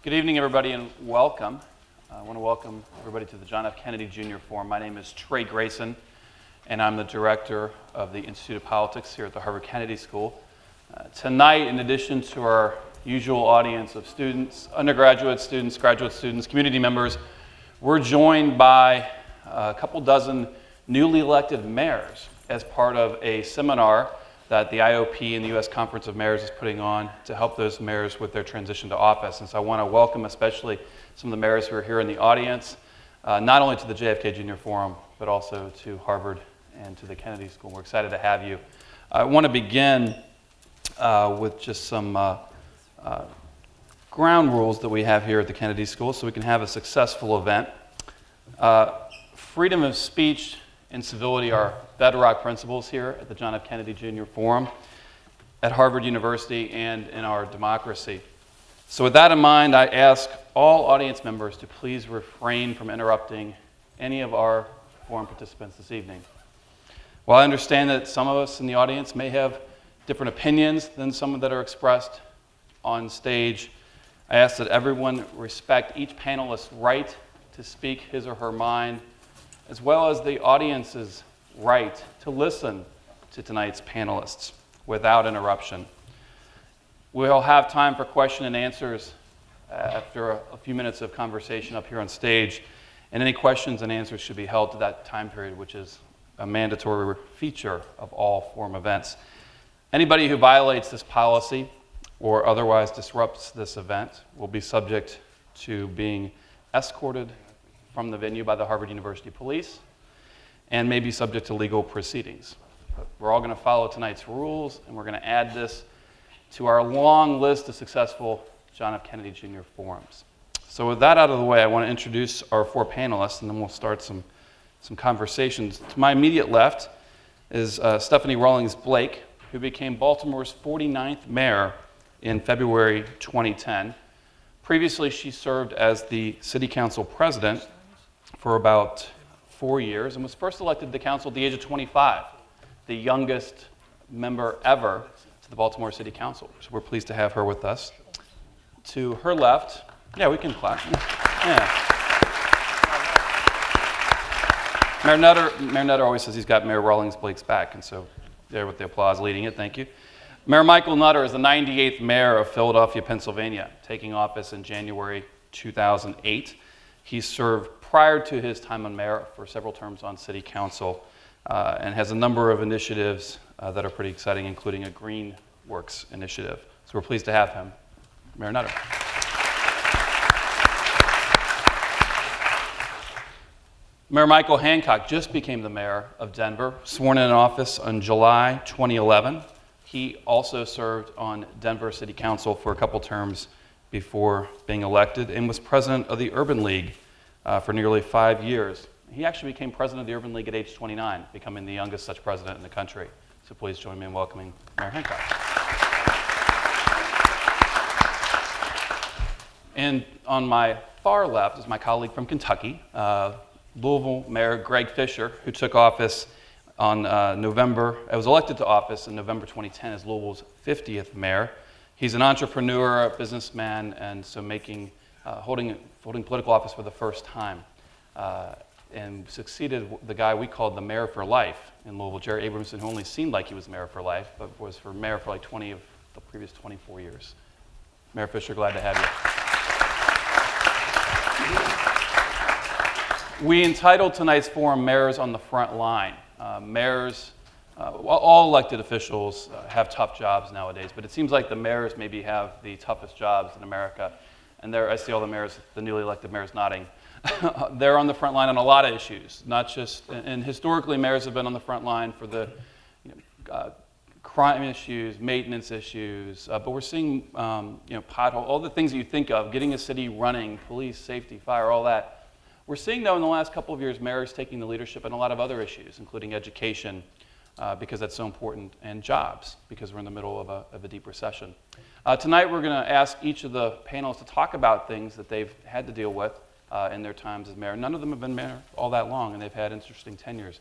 Good evening, everybody, and welcome. I want to welcome everybody to the John F. Kennedy Jr. Forum. My name is Trey Grayson, and I'm the director of the Institute of Politics here at the Harvard Kennedy School. Tonight, in addition to our usual audience of students, undergraduate students, graduate students, community members, we're joined by a couple dozen newly elected mayors as part of a seminar that the IOP and the U.S. Conference of Mayors is putting on to help those mayors with their transition to office. And so I want to welcome especially some of the mayors who are here in the audience, not only to the JFK Junior Forum, but also to Harvard and to the Kennedy School. We're excited to have you. I want to begin with just some ground rules that we have here at the Kennedy School so we can have a successful event. Freedom of speech and civility are bedrock principles here at the John F. Kennedy Jr. Forum, at Harvard University, and in our democracy. So with that in mind, I ask all audience members to please refrain from interrupting any of our forum participants this evening. While I understand that some of us in the audience may have different opinions than some that are expressed on stage, I ask that everyone respect each panelist's right to speak his or her mind, as well as the audience's right to listen to tonight's panelists without interruption. We'll have time for question and answers after a few minutes of conversation up here on stage, and any questions and answers should be held to that time period, which is a mandatory feature of all forum events. Anybody who violates this policy or otherwise disrupts this event will be subject to being escorted from the venue by the Harvard University Police and may be subject to legal proceedings. But we're all going to follow tonight's rules, and we're going to add this to our long list of successful John F. Kennedy Jr. forums. So with that out of the way, I want to introduce our four panelists, and then we'll start some conversations. To my immediate left is Stephanie Rawlings-Blake, who became Baltimore's 49th mayor in February 2010. Previously, she served as the city council president for about 4 years and was first elected to the council at the age of 25, the youngest member ever to the Baltimore City Council. So we're pleased to have her with us. To her left, yeah, we can clap. Yeah. Mayor Nutter always says he's got Mayor Rawlings-Blake's back, and so there with the applause leading it, thank you. Mayor Michael Nutter is the 98th mayor of Philadelphia, Pennsylvania, taking office in January 2008. He served prior to his time on mayor for several terms on city council and has a number of initiatives that are pretty exciting, including a Green Works initiative. So we're pleased to have him. Mayor Nutter. Mayor Michael Hancock just became the mayor of Denver, sworn in office in July 2011. He also served on Denver City Council for a couple terms before being elected and was president of the Urban League for nearly 5 years. He actually became president of the Urban League at age 29, becoming the youngest such president in the country. So please join me in welcoming Mayor Hancock. And on my far left is my colleague from Kentucky, Louisville Mayor Greg Fischer, who took office on was elected to office in November 2010 as Louisville's 50th mayor. He's an entrepreneur, a businessman, and so holding political office for the first time, and succeeded the guy we called the mayor for life in Louisville, Jerry Abramson, who only seemed like he was mayor for life, but was mayor for like 20 of the previous 24 years. Mayor Fischer, glad to have you. We entitled tonight's forum Mayors on the Front Line. Mayors, all elected officials have tough jobs nowadays, but it seems like the mayors maybe have the toughest jobs in America. And there, I see all the mayors, the newly elected mayors nodding. They're on the front line on a lot of issues, not just, and historically mayors have been on the front line for the crime issues, maintenance issues, but we're seeing pothole, all the things that you think of, getting a city running, police, safety, fire, all that. We're seeing, though, in the last couple of years, mayors taking the leadership in a lot of other issues, including education, because that's so important, and jobs, because we're in the middle of a deep recession. Tonight, we're going to ask each of the panelists to talk about things that they've had to deal with in their times as mayor. None of them have been mayor all that long, and they've had interesting tenures.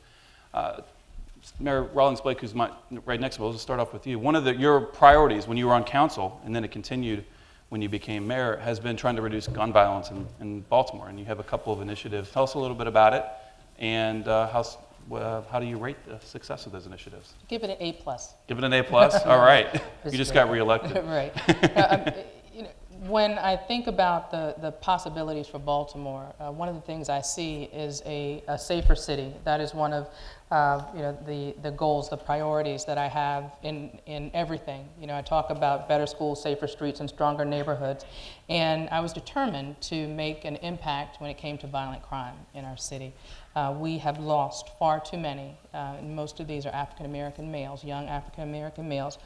Mayor Rawlings-Blake, who's right next to me, we'll start off with you. One of your priorities when you were on council, and then it continued when you became mayor, has been trying to reduce gun violence in Baltimore, and you have a couple of initiatives. Tell us a little bit about it, and how do you rate the success of those initiatives? Give it an A+. Give it an A+? All right. You just got reelected. Right. When I think about the possibilities for Baltimore, one of the things I see is a safer city. That is one of the goals, the priorities that I have in everything. I talk about better schools, safer streets, and stronger neighborhoods. And I was determined to make an impact when it came to violent crime in our city. We have lost far too many, and most of these are African American males, young African American males,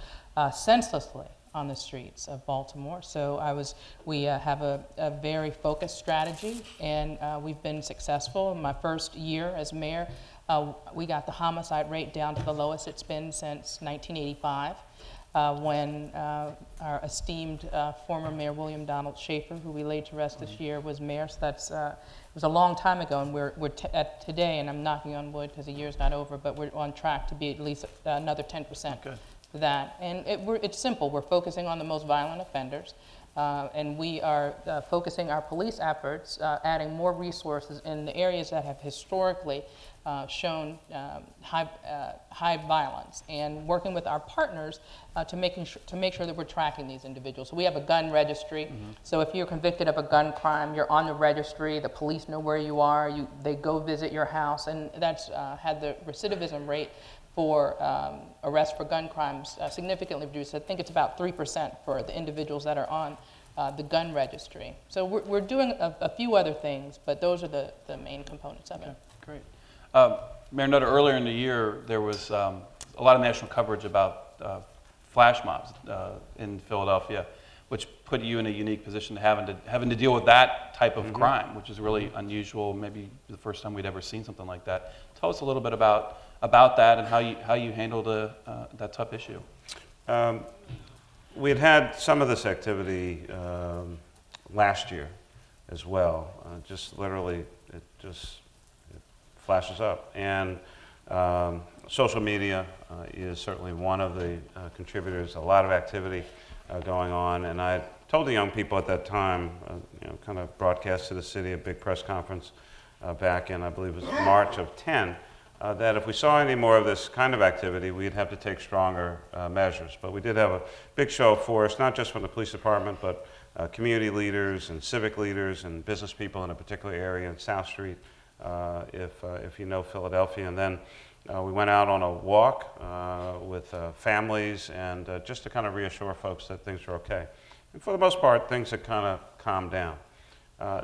senselessly on the streets of Baltimore. So we have a very focused strategy, and we've been successful. In my first year as mayor, we got the homicide rate down to the lowest it's been since 1985, when our esteemed former Mayor William Donald Schaefer, who we laid to rest this year, was mayor. So that's it was a long time ago, and we're at today, and I'm knocking on wood because the year's not over, but we're on track to be at least another 10%. Good. For that. And it's simple. We're focusing on the most violent offenders, and we are focusing our police efforts, adding more resources in the areas that have historically shown high violence, and working with our partners to make sure that we're tracking these individuals. So we have a gun registry. Mm-hmm. So if you're convicted of a gun crime, you're on the registry. The police know where you are. They go visit your house, and that's had the recidivism rate for arrests for gun crimes significantly reduced. I think it's about 3% for the individuals that are on the gun registry. So we're doing a few other things, but those are the main components of it. Great. Mayor Nutter, earlier in the year, there was a lot of national coverage about flash mobs in Philadelphia, which put you in a unique position having to deal with that type of crime, which is really unusual, maybe the first time we'd ever seen something like that. Tell us a little bit about that and how you handled that tough issue. We had some of this activity last year as well. Just literally, it flashes up. And social media is certainly one of the contributors. A lot of activity going on. And I told the young people at that time, kind of broadcast to the city, a big press conference back in, I believe it was March of 10, that if we saw any more of this kind of activity, we'd have to take stronger measures. But we did have a big show of force, not just from the police department, but community leaders and civic leaders and business people in a particular area in South Street, if you know Philadelphia. And then we went out on a walk with families, and just to kind of reassure folks that things are okay. And for the most part, things had kind of calmed down.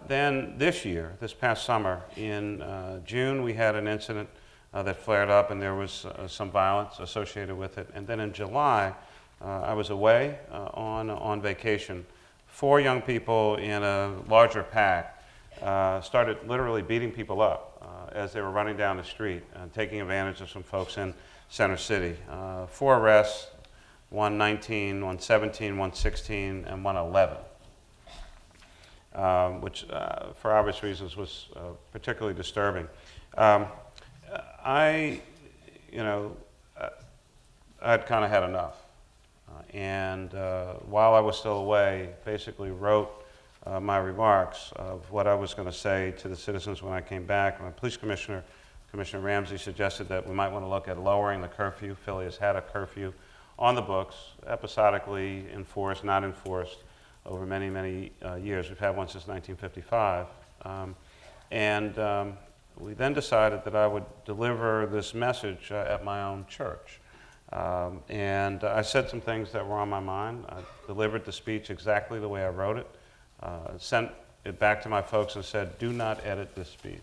Then this past summer, in June, we had an incident that flared up, and there was some violence associated with it. And then in July, I was away on vacation. 4 young people in a larger pack started literally beating people up as they were running down the street, taking advantage of some folks in Center City. 4 arrests, one 19, one 17, one 16, and one 11. Which, for obvious reasons, was particularly disturbing. I'd kind of had enough. And while I was still away, basically wrote my remarks of what I was going to say to the citizens when I came back. My police commissioner, Commissioner Ramsey, suggested that we might want to look at lowering the curfew. Philly has had a curfew on the books, episodically enforced, not enforced, over many, many years. We've had one since 1955. We then decided that I would deliver this message at my own church. And I said some things that were on my mind. I delivered the speech exactly the way I wrote it, sent it back to my folks and said, do not edit this speech.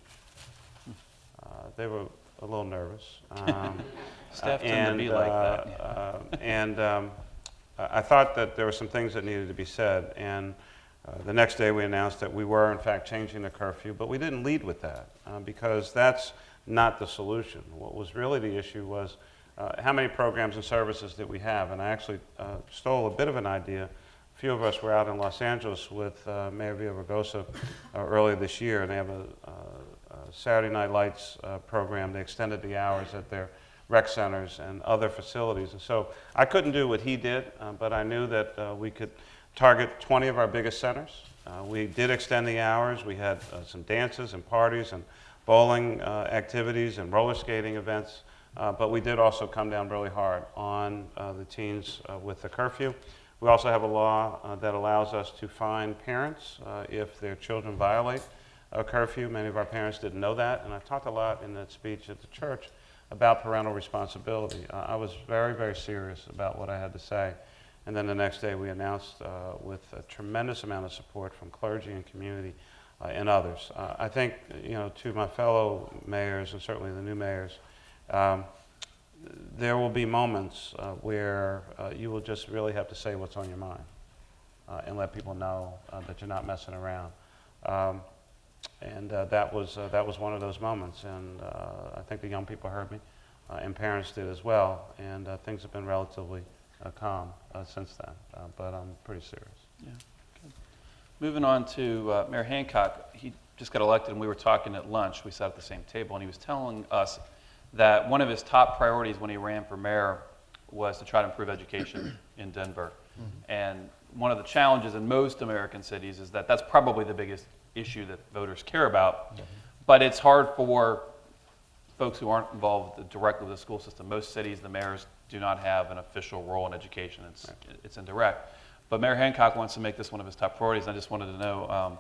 They were a little nervous. Staff tend to be like that. I thought that there were some things that needed to be said, and the next day we announced that we were in fact changing the curfew, but we didn't lead with that because that's not the solution. What was really the issue was how many programs and services did we have, and I actually stole a bit of an idea. A few of us were out in Los Angeles with Mayor Villaraigosa earlier this year, and they have a Saturday Night Lights program. They extended the hours at their rec centers and other facilities. And so I couldn't do what he did, but I knew that we could target 20 of our biggest centers. We did extend the hours. We had some dances and parties and bowling activities and roller skating events, but we did also come down really hard on the teens with the curfew. We also have a law that allows us to fine parents if their children violate a curfew. Many of our parents didn't know that, and I talked a lot in that speech at the church about parental responsibility. I was very, very serious about what I had to say. And then the next day we announced with a tremendous amount of support from clergy and community and others. I think, to my fellow mayors and certainly the new mayors, there will be moments where you will just really have to say what's on your mind and let people know that you're not messing around. And that was one of those moments, and I think the young people heard me, and parents did as well, and things have been relatively calm since then, but I'm pretty serious. Yeah, good. Moving on to Mayor Hancock. He just got elected, and we were talking at lunch. We sat at the same table, and he was telling us that one of his top priorities when he ran for mayor was to try to improve education in Denver. Mm-hmm. And one of the challenges in most American cities is that that's probably the biggest issue that voters care about. Mm-hmm. But it's hard for folks who aren't involved directly with the school system. Most cities, the mayors do not have an official role in education. It's indirect. But Mayor Hancock wants to make this one of his top priorities. I just wanted to know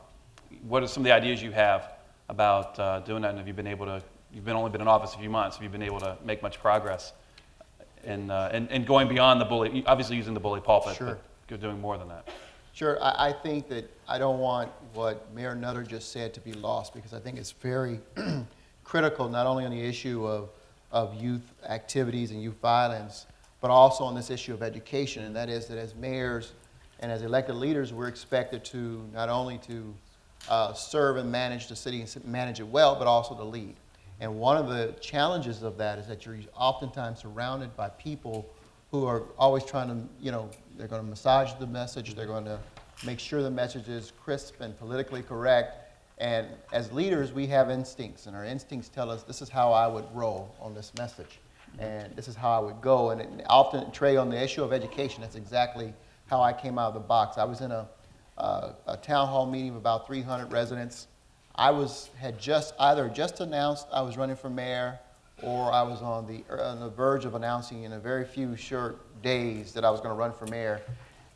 what are some of the ideas you have about doing that, and have you been able to, only been in office a few months, have you been able to make much progress in going beyond the bully, obviously using the bully pulpit, Sure. but doing more than that? Sure. I think that I don't want what Mayor Nutter just said to be lost, because I think it's very critical, not only on the issue of youth activities and youth violence, but also on this issue of education. And that is that as mayors and as elected leaders, we're expected to not only to serve and manage the city and manage it well, but also to lead. And one of the challenges of that is that you're oftentimes surrounded by people who are always trying to, they're going to massage the message, they're going to make sure the message is crisp and politically correct. And as leaders, we have instincts, and our instincts tell us this is how I would roll on this message, and this is how I would go. And often, Trey, on the issue of education, that's exactly how I came out of the box. I was in a town hall meeting of about 300 residents. I had just announced I was running for mayor, or I was on the verge of announcing in a very few short days that I was going to run for mayor.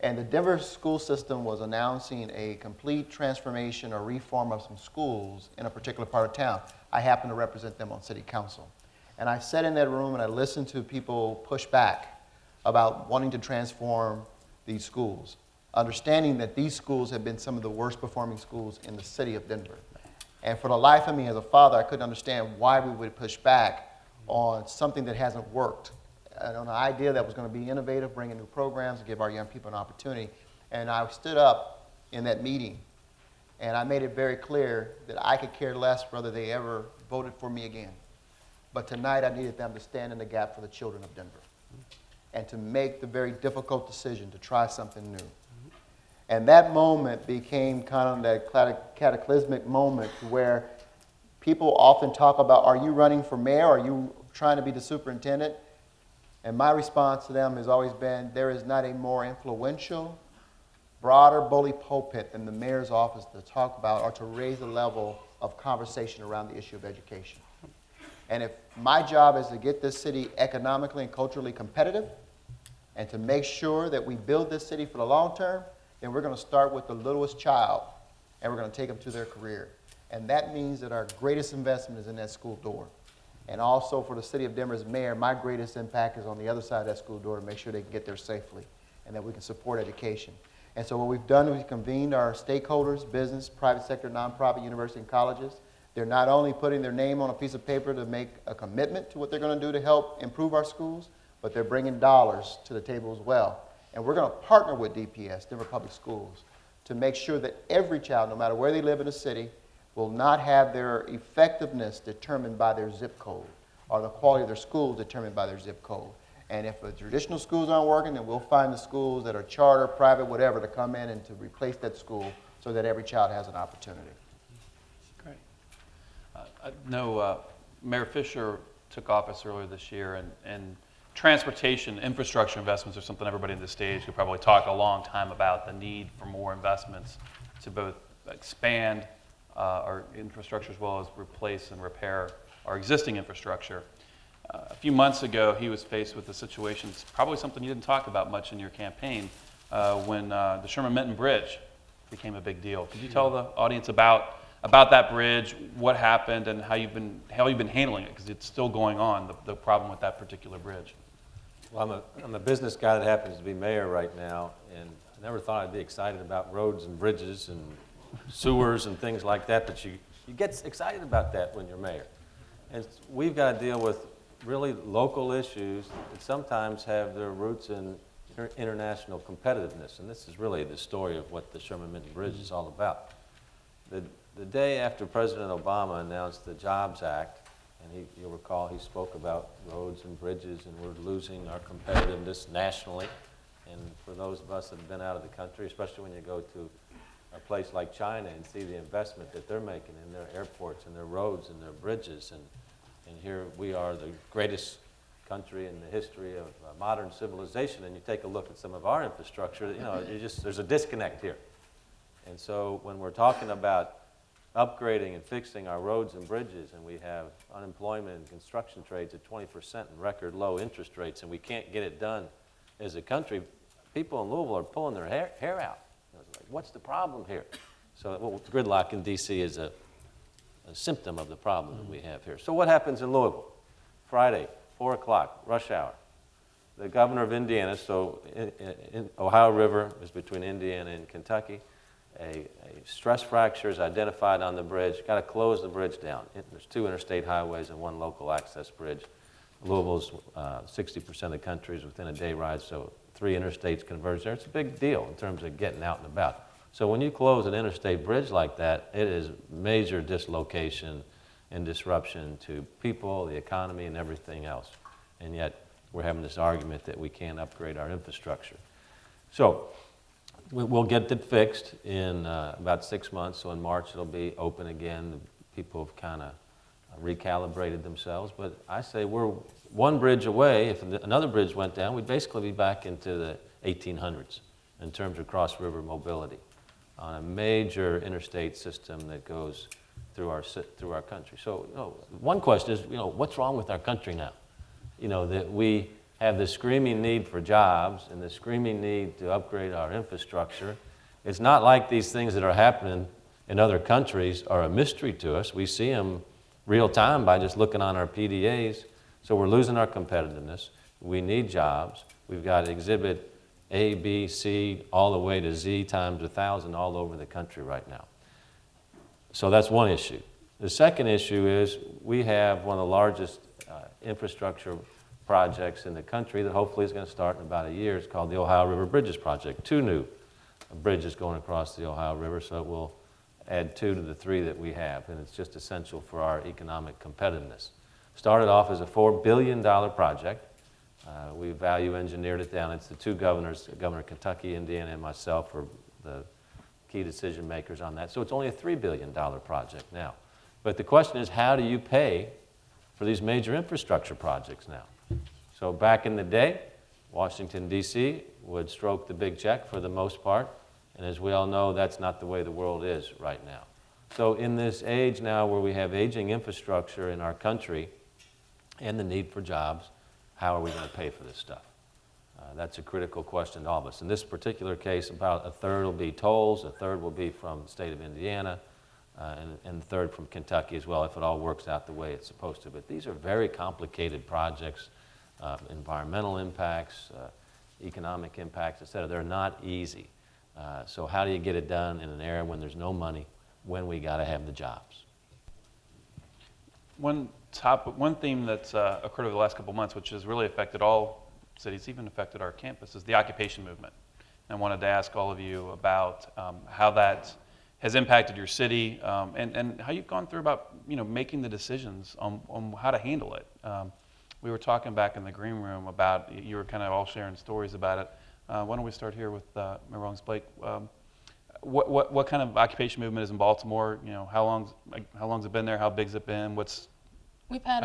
And the Denver school system was announcing a complete transformation or reform of some schools in a particular part of town. I happen to represent them on city council. And I sat in that room and I listened to people push back about wanting to transform these schools, understanding that these schools have been some of the worst performing schools in the city of Denver. And for the life of me as a father, I couldn't understand why we would push back on something that hasn't worked, and on an idea that was going to be innovative, bring in new programs, and give our young people an opportunity. And I stood up in that meeting, and I made it very clear that I could care less whether they ever voted for me again. But tonight I needed them to stand in the gap for the children of Denver and to make the very difficult decision to try something new. And that moment became kind of that cataclysmic moment where people often talk about, are you running for mayor? Are you trying to be the superintendent? And my response to them has always been, there is not a more influential, broader bully pulpit than the mayor's office to talk about or to raise the level of conversation around the issue of education. And if my job is to get this city economically and culturally competitive and to make sure that we build this city for the long term, then we're going to start with the littlest child and we're going to take them to their career. And that means that our greatest investment is in that school door. And also for the city of Denver's mayor, my greatest impact is on the other side of that school door to make sure they can get there safely and that we can support education. And so what we've done is we've convened our stakeholders, business, private sector, nonprofit, university, and colleges. They're not only putting their name on a piece of paper to make a commitment to what they're going to do to help improve our schools, but they're bringing dollars to the table as well. And we're going to partner with DPS, Denver Public Schools, to make sure that every child, no matter where they live in the city, will not have their effectiveness determined by their zip code or the quality of their school determined by their zip code. And if the traditional schools aren't working, then we'll find the schools that are charter, private, whatever, to come in and to replace that school so that every child has an opportunity. Great. I know Mayor Fischer took office earlier this year, and transportation infrastructure investments are something everybody on this stage could probably talk a long time about, the need for more investments to both expand our infrastructure as well as replace and repair our existing infrastructure. A few months ago, he was faced with a situation, it's probably something you didn't talk about much in your campaign, when the Sherman-Minton Bridge became a big deal. Could you tell the audience about that bridge, what happened, and how you've been handling it? Because it's still going on, the problem with that particular bridge. Well, I'm a business guy that happens to be mayor right now, and I never thought I'd be excited about roads and bridges and sewers and things like that, but you get excited about that when you're mayor. And we've got to deal with really local issues that sometimes have their roots in international competitiveness, and this is really the story of what the Sherman-Minton Bridge is all about. The day after President Obama announced the Jobs Act, and you'll recall he spoke about roads and bridges, and we're losing our competitiveness nationally. And for those of us that have been out of the country, especially when you go to a place like China and see the investment that they're making in their airports and their roads and their bridges, and here we are the greatest country in the history of modern civilization, and you take a look at some of our infrastructure, there's a disconnect here. And so when we're talking about upgrading and fixing our roads and bridges, and we have unemployment and construction trades at 20% and record low interest rates, and we can't get it done as a country, people in Louisville are pulling their hair out. It's like, what's the problem here? So gridlock in D.C. is a symptom of the problem that we have here. So what happens in Louisville? Friday, 4 o'clock, rush hour. The governor of Indiana, so in Ohio River is between Indiana and Kentucky. A stress fracture is identified on the bridge. Got to close the bridge down. There's 2 interstate highways and 1 local access bridge. Louisville's 60% of the country is within a day ride, so 3 interstates converge there. It's a big deal in terms of getting out and about. So when you close an interstate bridge like that, it is major dislocation and disruption to people, the economy, and everything else. And yet we're having this argument that we can't upgrade our infrastructure. So we'll get it fixed in about 6 months. So in March it'll be open again. People have kind of recalibrated themselves. But I say we're one bridge away. If another bridge went down, we'd basically be back into the 1800s in terms of cross-river mobility on a major interstate system that goes through our country. So one question is, what's wrong with our country now? That we have this screaming need for jobs and the screaming need to upgrade our infrastructure. It's not like these things that are happening in other countries are a mystery to us. We see them real time by just looking on our PDAs. So we're losing our competitiveness. We need jobs. We've got exhibit A, B, C, all the way to Z times 1,000 all over the country right now. So that's one issue. The second issue is we have one of the largest infrastructure projects in the country that hopefully is going to start in about a year. It's called the Ohio River Bridges Project. 2 new bridges going across the Ohio River, so it will add 2 to the 3 that we have, and it's just essential for our economic competitiveness. Started off as a $4 billion project. We value engineered it down. It's the 2 governors, Governor of Kentucky, Indiana, and myself are the key decision makers on that. So it's only a $3 billion project now. But the question is, how do you pay for these major infrastructure projects now? So back in the day, Washington, D.C. would stroke the big check for the most part. And as we all know, that's not the way the world is right now. So in this age now where we have aging infrastructure in our country and the need for jobs, how are we going to pay for this stuff? That's a critical question to all of us. In this particular case, about a third will be tolls, a third will be from the state of Indiana, and a third from Kentucky as well, if it all works out the way it's supposed to. But these are very complicated projects, environmental impacts, economic impacts, et cetera. They're not easy. So how do you get it done in an era when there's no money, when we got to have the jobs? One theme that's occurred over the last couple of months, which has really affected all cities, even affected our campus, is the occupation movement. And I wanted to ask all of you about how that has impacted your city and how you've gone through about making the decisions on how to handle it. We were talking back in the green room about, you were kind of all sharing stories about it. Why don't we start here with Rawlings-Blake? What kind of occupation movement is in Baltimore? How long's it been there? How big's it been? We've had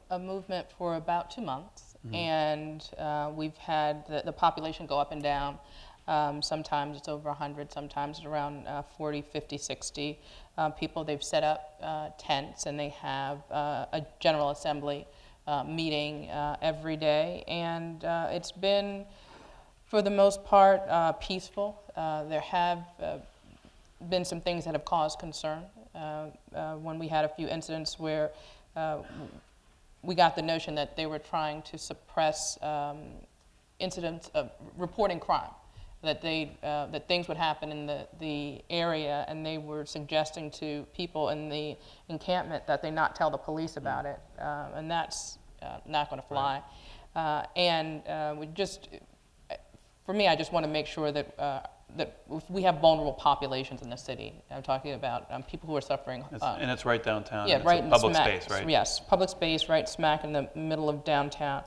a movement for about 2 months. and we've had the population go up and down. Sometimes it's over 100, sometimes it's around 40, 50, 60 people. They've set up tents, and they have a General Assembly meeting every day, and it's been, for the most part, peaceful. There have been some things that have caused concern. When we had a few incidents where we got the notion that they were trying to suppress incidents of reporting crime, that that things would happen in the area, and they were suggesting to people in the encampment that they not tell the police about it, and that's not going to fly. We just, for me, I just want to make sure that that if we have vulnerable populations in the city. I'm talking about people who are suffering. And it's right downtown. Yeah, and right it's a in public smack, space, right? Yes, public space, right smack in the middle of downtown.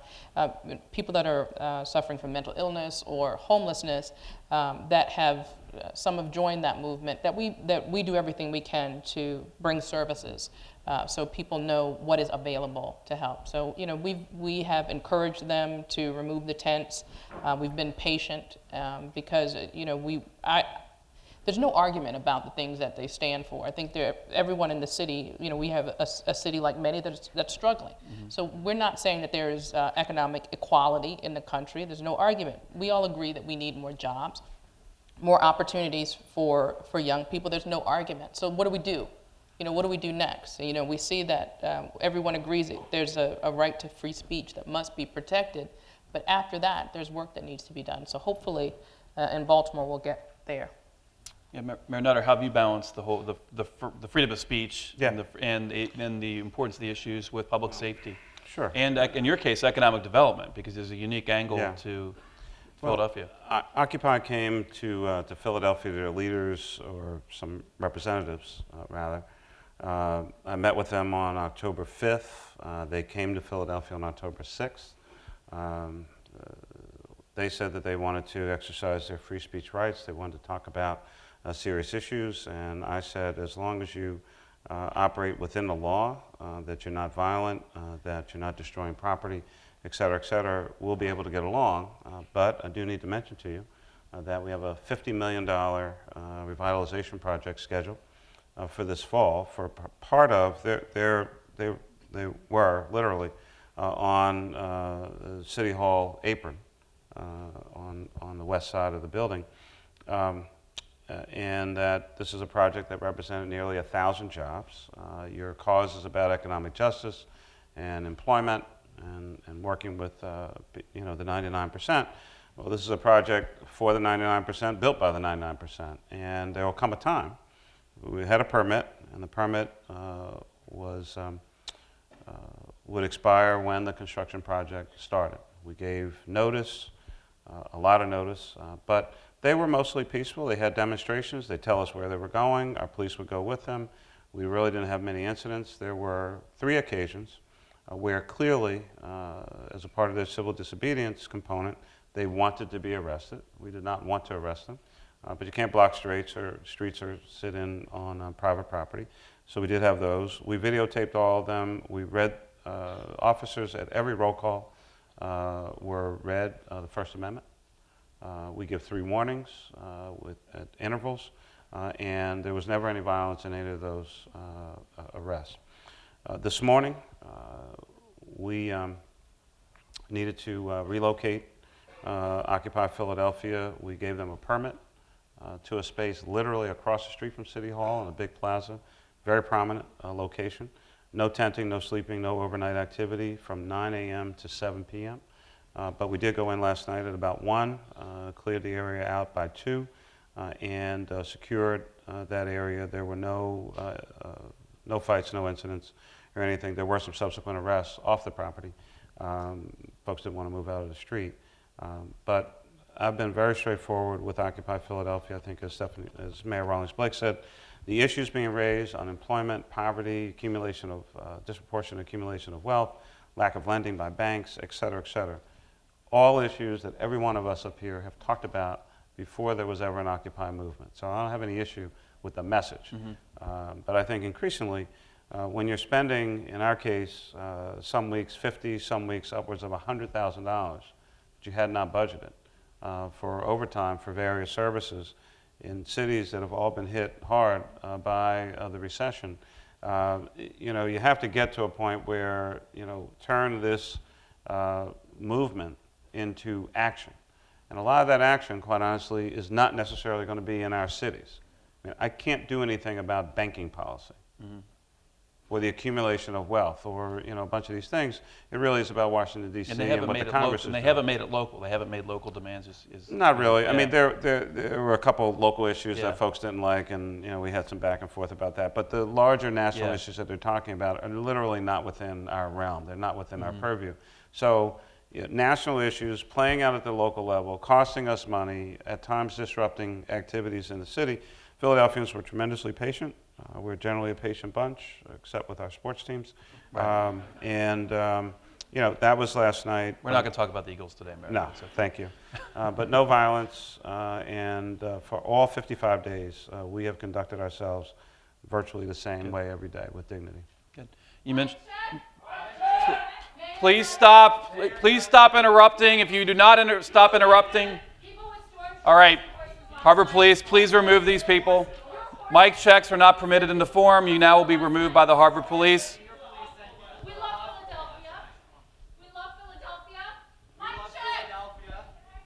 People that are suffering from mental illness or homelessness that have, some have joined that movement, that we do everything we can to bring services so people know what is available to help. So, you know, we have encouraged them to remove the tents. We've been patient because, you know, there's no argument about the things that they stand for. I think everyone in the city, you know, we have a city like many that's struggling. Mm-hmm. So we're not saying that there is economic equality in the country. There's no argument. We all agree that we need more jobs, more opportunities for young people. There's no argument. So what do we do? You know, what do we do next? You know, we see that everyone agrees that there's a right to free speech that must be protected, but after that, there's work that needs to be done. So hopefully, in Baltimore, we'll get there. Yeah, Mayor Nutter, how have you balanced the freedom of speech Yeah. and the importance of the issues with public safety? Sure. And in your case, economic development, because there's a unique angle Yeah. to Philadelphia. Occupy came to Philadelphia, their leaders, or some representatives, rather. I met with them on October 5th. They came to Philadelphia on October 6th. They said that they wanted to exercise their free speech rights. They wanted to talk about serious issues, and I said, as long as you operate within the law, that you're not violent, that you're not destroying property, et cetera, we'll be able to get along. But I do need to mention to you that we have a $50 million revitalization project scheduled for this fall. For part of, they were literally on City Hall apron on the west side of the building. And that this is a project that represented nearly 1,000 jobs. Your cause is about economic justice and employment and working with you know, the 99%. Well, this is a project for the 99%, built by the 99%. And there will come a time. We had a permit, and the permit would expire when the construction project started. We gave notice, a lot of notice, but they were mostly peaceful. They had demonstrations. They'd tell us where they were going. Our police would go with them. We really didn't have many incidents. There were 3 occasions where clearly, as a part of their civil disobedience component, they wanted to be arrested. We did not want to arrest them, but you can't block streets or sit in on private property. So we did have those. We videotaped all of them. We read, officers at every roll call were read the First Amendment. We give 3 warnings at intervals, and there was never any violence in any of those arrests. This morning, we needed to relocate Occupy Philadelphia. We gave them a permit to a space literally across the street from City Hall in a big plaza, very prominent location. No tenting, no sleeping, no overnight activity from 9 a.m. to 7 p.m. But we did go in last night at about 1, cleared the area out by 2, and secured that area. There were no fights, no incidents or anything. There were some subsequent arrests off the property. Folks didn't want to move out of the street. But I've been very straightforward with Occupy Philadelphia. I think as Mayor Rawlings-Blake said, the issues being raised, unemployment, poverty, accumulation of, disproportionate accumulation of wealth, lack of lending by banks, et cetera, all issues that every one of us up here have talked about before there was ever an Occupy movement. So I don't have any issue with the message. Mm-hmm. But I think increasingly When you're spending, in our case, some weeks 50, some weeks upwards of $100,000 that you had not budgeted for overtime for various services in cities that have all been hit hard by the recession, you have to get to a point where, turn this movement into action. And a lot of that action, quite honestly, is not necessarily going to be in our cities. I can't do anything about banking policy or the accumulation of wealth or a bunch of these things. It really is about Washington, D.C. and what the Congress is doing. And they haven't made it local. They haven't made local demands. Not really. Yeah. I mean, there were a couple of local issues Yeah. that folks didn't like, and we had some back and forth about that. But the larger national Yeah. issues that they're talking about are literally not within our realm. They're not within our purview. So national issues playing out at the local level, costing us money, at times disrupting activities in the city. Philadelphians were tremendously patient. We're generally a patient bunch, except with our sports teams. Right. That was last night. We're not going to talk about the Eagles today, Mary. No, thank you. But no violence, and for all 55 days, we have conducted ourselves virtually the same way every day with dignity. Good. You mentioned. Please stop. Please stop interrupting. If you do not stop interrupting. All right. Harvard Police, please remove these people. Mic checks are not permitted in the forum. You now will be removed by the Harvard Police. We love Philadelphia. We love Philadelphia. Mic check.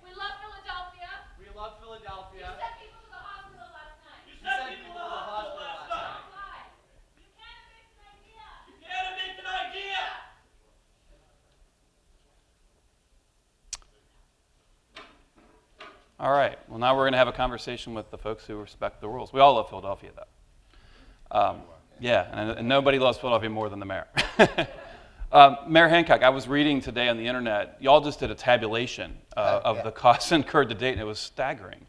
We love Philadelphia. We love Philadelphia. You sent people to the hospital last night. You sent people to the hospital last night. Why? You can't evict an idea. You can't evict an idea. All right. Well, now we're going to have a conversation with the folks who respect the rules. We all love Philadelphia, though. And nobody loves Philadelphia more than the mayor. Mayor Hancock, I was reading today on the internet. Y'all just did a tabulation of the costs incurred to date, and it was staggering.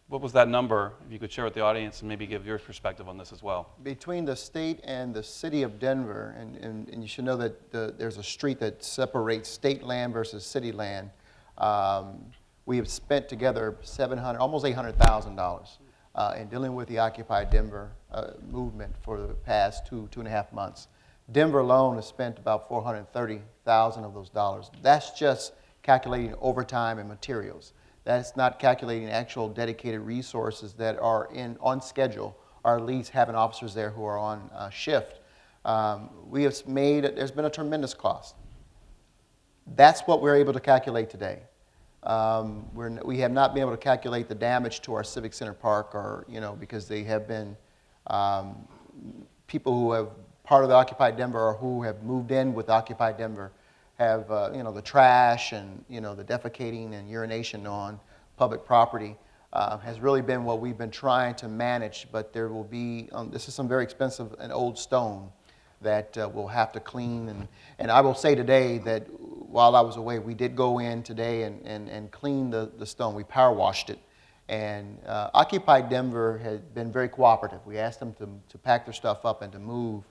What was that number? If you could share with the audience and maybe give your perspective on this as well. Between the state and the city of Denver, and you should know that there's a street that separates state land versus city land. We have spent together almost $800,000 in dealing with the Occupy Denver movement for the past two and a half months. Denver alone has spent about $430,000 of those dollars. That's just calculating overtime and materials. That's not calculating actual dedicated resources that are on schedule, or at least having officers there who are on shift. There's been a tremendous cost. That's what we're able to calculate today. We have not been able to calculate the damage to our Civic Center Park, because they have been people who have part of the Occupy Denver or who have moved in with Occupy Denver have the trash and the defecating and urination on public property has really been what we've been trying to manage. But there will be this is some very expensive and old stone that we'll have to clean. And I will say today that while I was away, we did go in today and clean the stone. We power washed it. And Occupy Denver has been very cooperative. We asked them to pack their stuff up and to move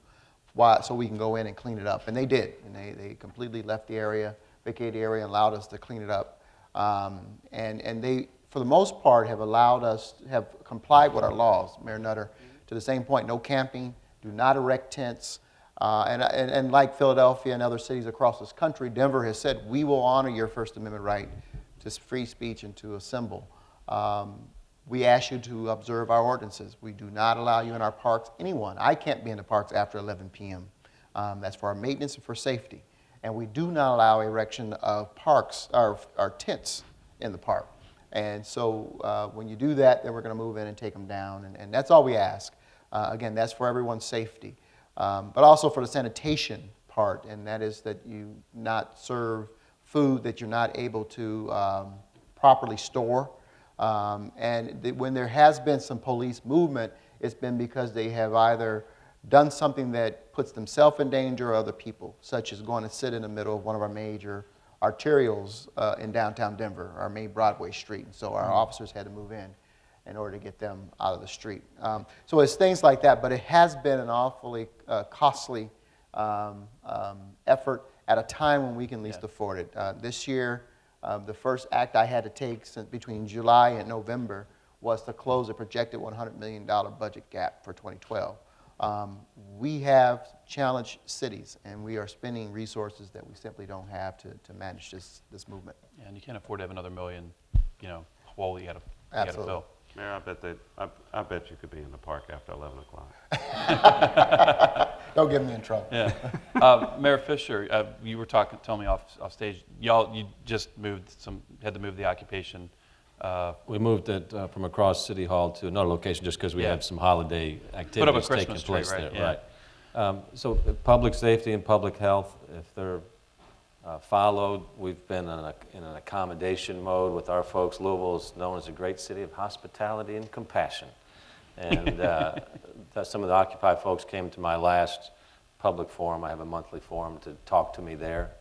so we can go in and clean it up. And they did. And they completely left the area, vacated the area, and allowed us to clean it up. And they, for the most part, have complied with our laws, Mayor Nutter, to the same point. No camping, do not erect tents. And like Philadelphia and other cities across this country, Denver has said, we will honor your First Amendment right to free speech and to assemble. We ask you to observe our ordinances. We do not allow you in our parks, anyone. I can't be in the parks after 11 p.m. That's for our maintenance and for safety. And we do not allow erection of our tents in the park. And so when you do that, then we're going to move in and take them down. And that's all we ask. Again, that's for everyone's safety. But also for the sanitation part, and that is that you not serve food that you're not able to properly store. When there has been some police movement, it's been because they have either done something that puts themselves in danger or other people, such as going to sit in the middle of one of our major arterials in downtown Denver, our main Broadway street. And so our officers had to move in order to get them out of the street. So it's things like that, but it has been an awfully costly effort at a time when we can least afford it. This year, the first act I had to take between July and November was to close a projected $100 million budget gap for 2012. We have challenged cities, and we are spending resources that we simply don't have to manage this movement. Yeah, and you can't afford to have another million, hole you got to Absolutely. fill. Mayor, I bet you could be in the park after 11 o'clock. Don't get me in trouble. Yeah. Mayor Fischer, you were telling me off stage, you just had to move the occupation. We moved it from across City Hall to another location just because we Yeah. had some holiday activities Put up a taking Christmas place tree, right? there. Yeah. Right. So public safety and public health, if they're followed, we've been in an accommodation mode with our folks. Louisville is known as a great city of hospitality and compassion. And some of the Occupy folks came to my last public forum. I have a monthly forum to talk to me there.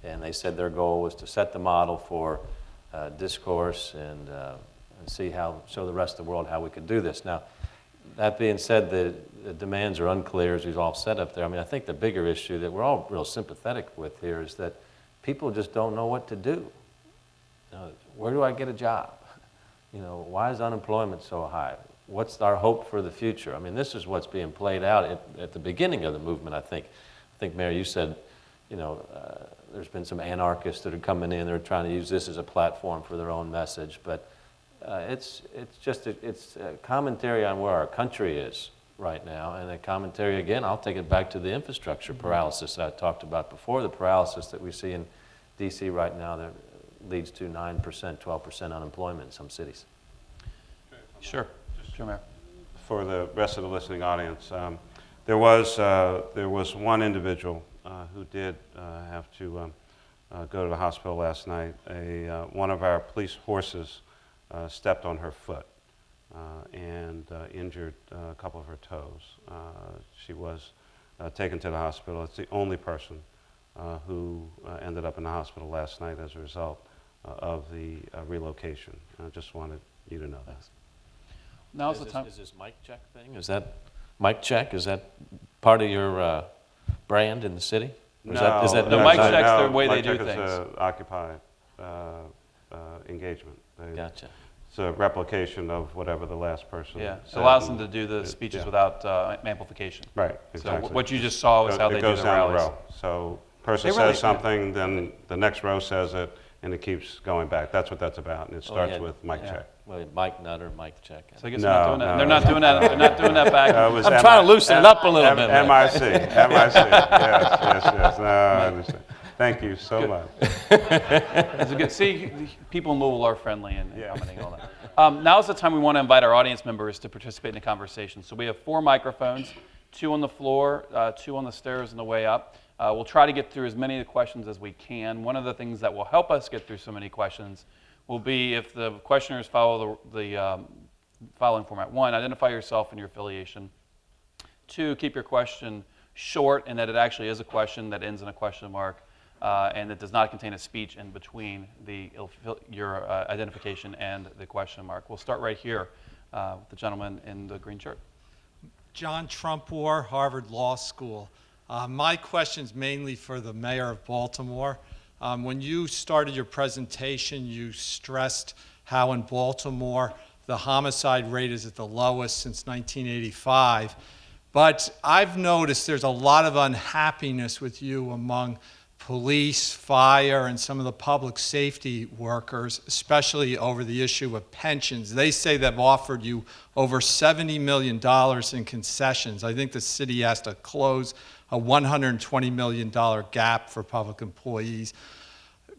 And they said their goal was to set the model for discourse and show the rest of the world how we could do this. Now, that being said, the demands are unclear, as we've all said up there. I mean, I think the bigger issue that we're all real sympathetic with here is that people just don't know what to do. Where do I get a job? Why is unemployment so high? What's our hope for the future? I mean, this is what's being played out at the beginning of the movement, I think. I think, Mayor, you said, there's been some anarchists that are coming in. They're trying to use this as a platform for their own message. But it's a commentary on where our country is right now, and a commentary, again, I'll take it back to the infrastructure paralysis that I talked about before, the paralysis that we see in D.C. right now that leads to 9%, 12% unemployment in some cities. Sure, Mayor. For the rest of the listening audience, there was one individual who did have to go to the hospital last night. One of our police horses stepped on her foot and injured a couple of her toes. She was taken to the hospital. It's the only person who ended up in the hospital last night as a result of the relocation. I just wanted you to know that. Now's the time. Is this mic check thing? Is that mic check? Is that part of your brand in the city? Or is that The new? mic check's the way they Mic do check is things. Occupy engagement. Gotcha. It's a replication of whatever the last person Yeah, it said. allows them to do the speeches yeah. without amplification. Right, So exactly. what you just saw is how It they do goes the down rallies. the row. So person They really- says something, then the next row says it, and it keeps going back. That's what that's about, and it starts with mic check. Well, mic nut or mic check. So I guess No, they're not doing that. no. They're not doing that. They're not doing that back. It was I'm trying to loosen it up a little bit. MIC, yes. No, I understand. Thank you so much. It's a good, see, people in Louisville are friendly and Yeah. commenting on that. Now's the time we want to invite our audience members to participate in the conversation. So we have 4 microphones, 2 on the floor, 2 on the stairs on the way up. We'll try to get through as many of the questions as we can. One of the things that will help us get through so many questions will be if the questioners follow the following format. 1, identify yourself and your affiliation. 2, keep your question short and that it actually is a question that ends in a question mark. And that does not contain a speech in between your identification and the question mark. We'll start right here with the gentleman in the green shirt. John Trumpor, Harvard Law School. My question's mainly for the mayor of Baltimore. When you started your presentation, you stressed how in Baltimore the homicide rate is at the lowest since 1985. But I've noticed there's a lot of unhappiness with you among police, fire, and some of the public safety workers, especially over the issue of pensions. They say they've offered you over $70 million in concessions. I think the city has to close a $120 million gap for public employees.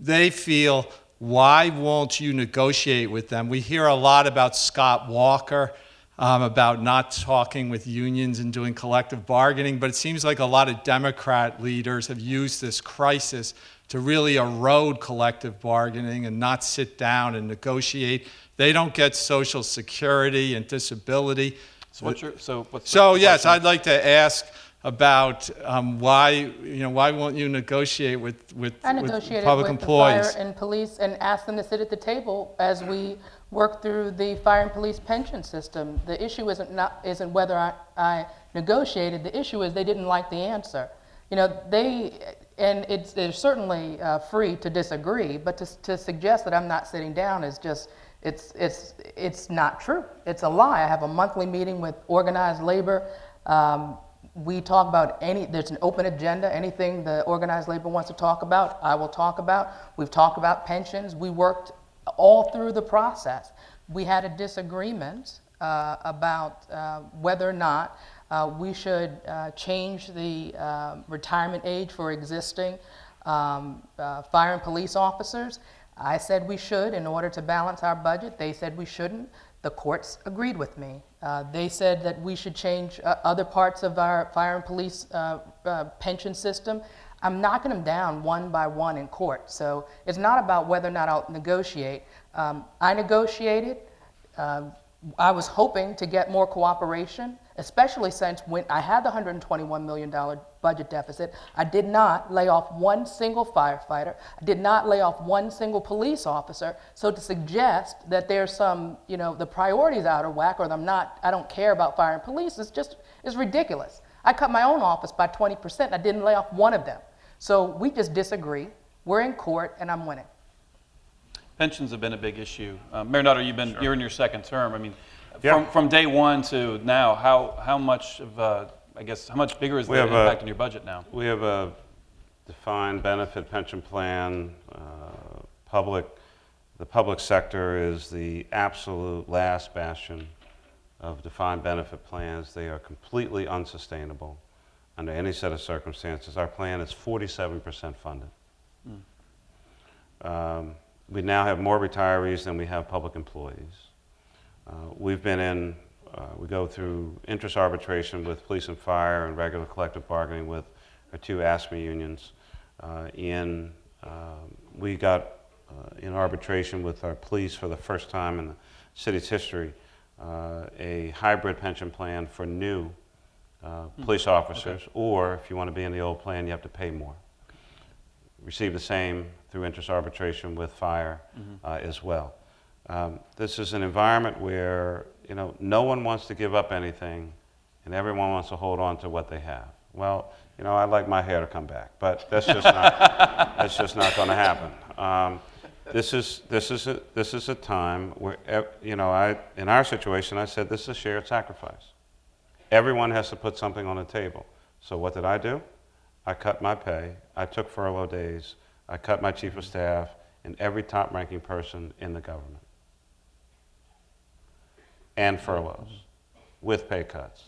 They feel, why won't you negotiate with them? We hear a lot about Scott Walker, about not talking with unions and doing collective bargaining, but it seems like a lot of Democrat leaders have used this crisis to really erode collective bargaining and not sit down and negotiate. They don't get Social Security and disability. So yes, I'd like to ask about why won't you negotiate with I negotiated public with employees? the fire and police and asked them to sit at the table as we work through the fire and police pension system. The issue isn't whether I negotiated. The issue is they didn't like the answer. They're certainly free to disagree, but to suggest that I'm not sitting down is just It's not true. It's a lie. I have a monthly meeting with organized labor. We talk about there's an open agenda. Anything the organized labor wants to talk about, I will talk about. We've talked about pensions. We worked all through the process. We had a disagreement about whether or not we should change the retirement age for existing fire and police officers. I said we should in order to balance our budget. They said we shouldn't. The courts agreed with me. They said that we should change other parts of our fire and police pension system. I'm knocking them down one by one in court. So it's not about whether or not I'll negotiate. I negotiated. I was hoping to get more cooperation, especially since when I had the $121 million budget deficit, I did not lay off one single firefighter. I did not lay off one single police officer. So to suggest that there's some, the priorities out of whack, or I don't care about fire and police, is ridiculous. I cut my own office by 20%. I didn't lay off one of them. So we just disagree. We're in court, and I'm winning. Pensions have been a big issue. Mayor Nutter, you're in your second term. I mean, Yeah. from day one to now, how much of how much bigger is the impact on your budget now? We have a defined benefit pension plan. The public sector is the absolute last bastion of defined benefit plans. They are completely unsustainable under any set of circumstances. Our plan is 47% funded. We now have more retirees than we have public employees. We go through interest arbitration with police and fire and regular collective bargaining with our two ASME unions. We got in arbitration with our police for the first time in the city's history, a hybrid pension plan for new police officers, or if you want to be in the old plan, you have to pay more. Receive the same through interest arbitration with fire as well. This is an environment where no one wants to give up anything, and everyone wants to hold on to what they have. Well, I'd like my hair to come back, but that's just not that's just not going to happen. This is a time where in our situation, I said this is a shared sacrifice. Everyone has to put something on the table. So what did I do? I cut my pay. I took furlough days. I cut my chief of staff and every top-ranking person in the government. And furloughs with pay cuts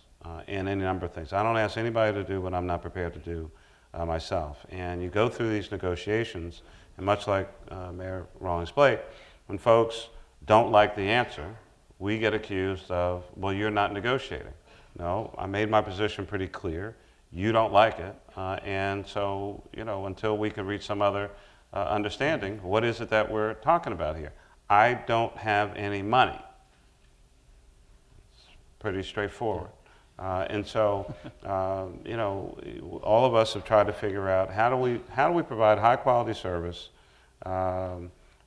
and any number of things. I don't ask anybody to do what I'm not prepared to do myself. And you go through these negotiations, and much like Mayor Rawlings-Blake, when folks don't like the answer, we get accused of, well, you're not negotiating. No, I made my position pretty clear. You don't like it, and so, until we can reach some other understanding, what is it that we're talking about here? I don't have any money. It's pretty straightforward. And so, all of us have tried to figure out how do we provide high quality service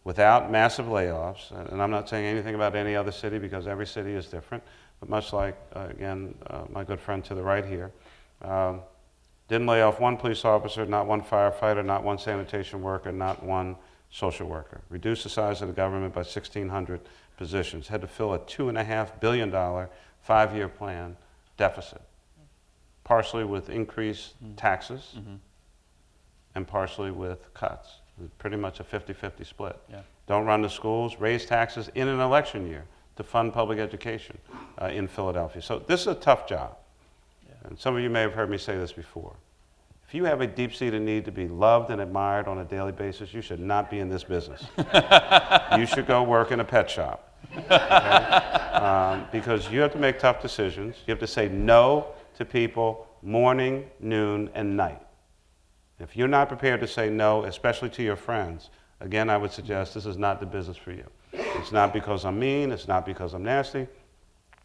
without massive layoffs. And I'm not saying anything about any other city because every city is different, but much like, again, my good friend to the right here, didn't lay off one police officer, not one firefighter, not one sanitation worker, not one social worker. Reduced the size of the government by 1,600 positions. Had to fill a $2.5 billion 5-year plan deficit, partially with increased taxes and partially with cuts. Pretty much a 50-50 split. Yeah. Don't run the schools, raise taxes in an election year to fund public education in Philadelphia. So this is a tough job. And some of you may have heard me say this before. If you have a deep-seated need to be loved and admired on a daily basis, you should not be in this business. You should go work in a pet shop. Okay? Because you have to make tough decisions. You have to say no to people morning, noon, and night. If you're not prepared to say no, especially to your friends, again, I would suggest this is not the business for you. It's not because I'm mean. It's not because I'm nasty.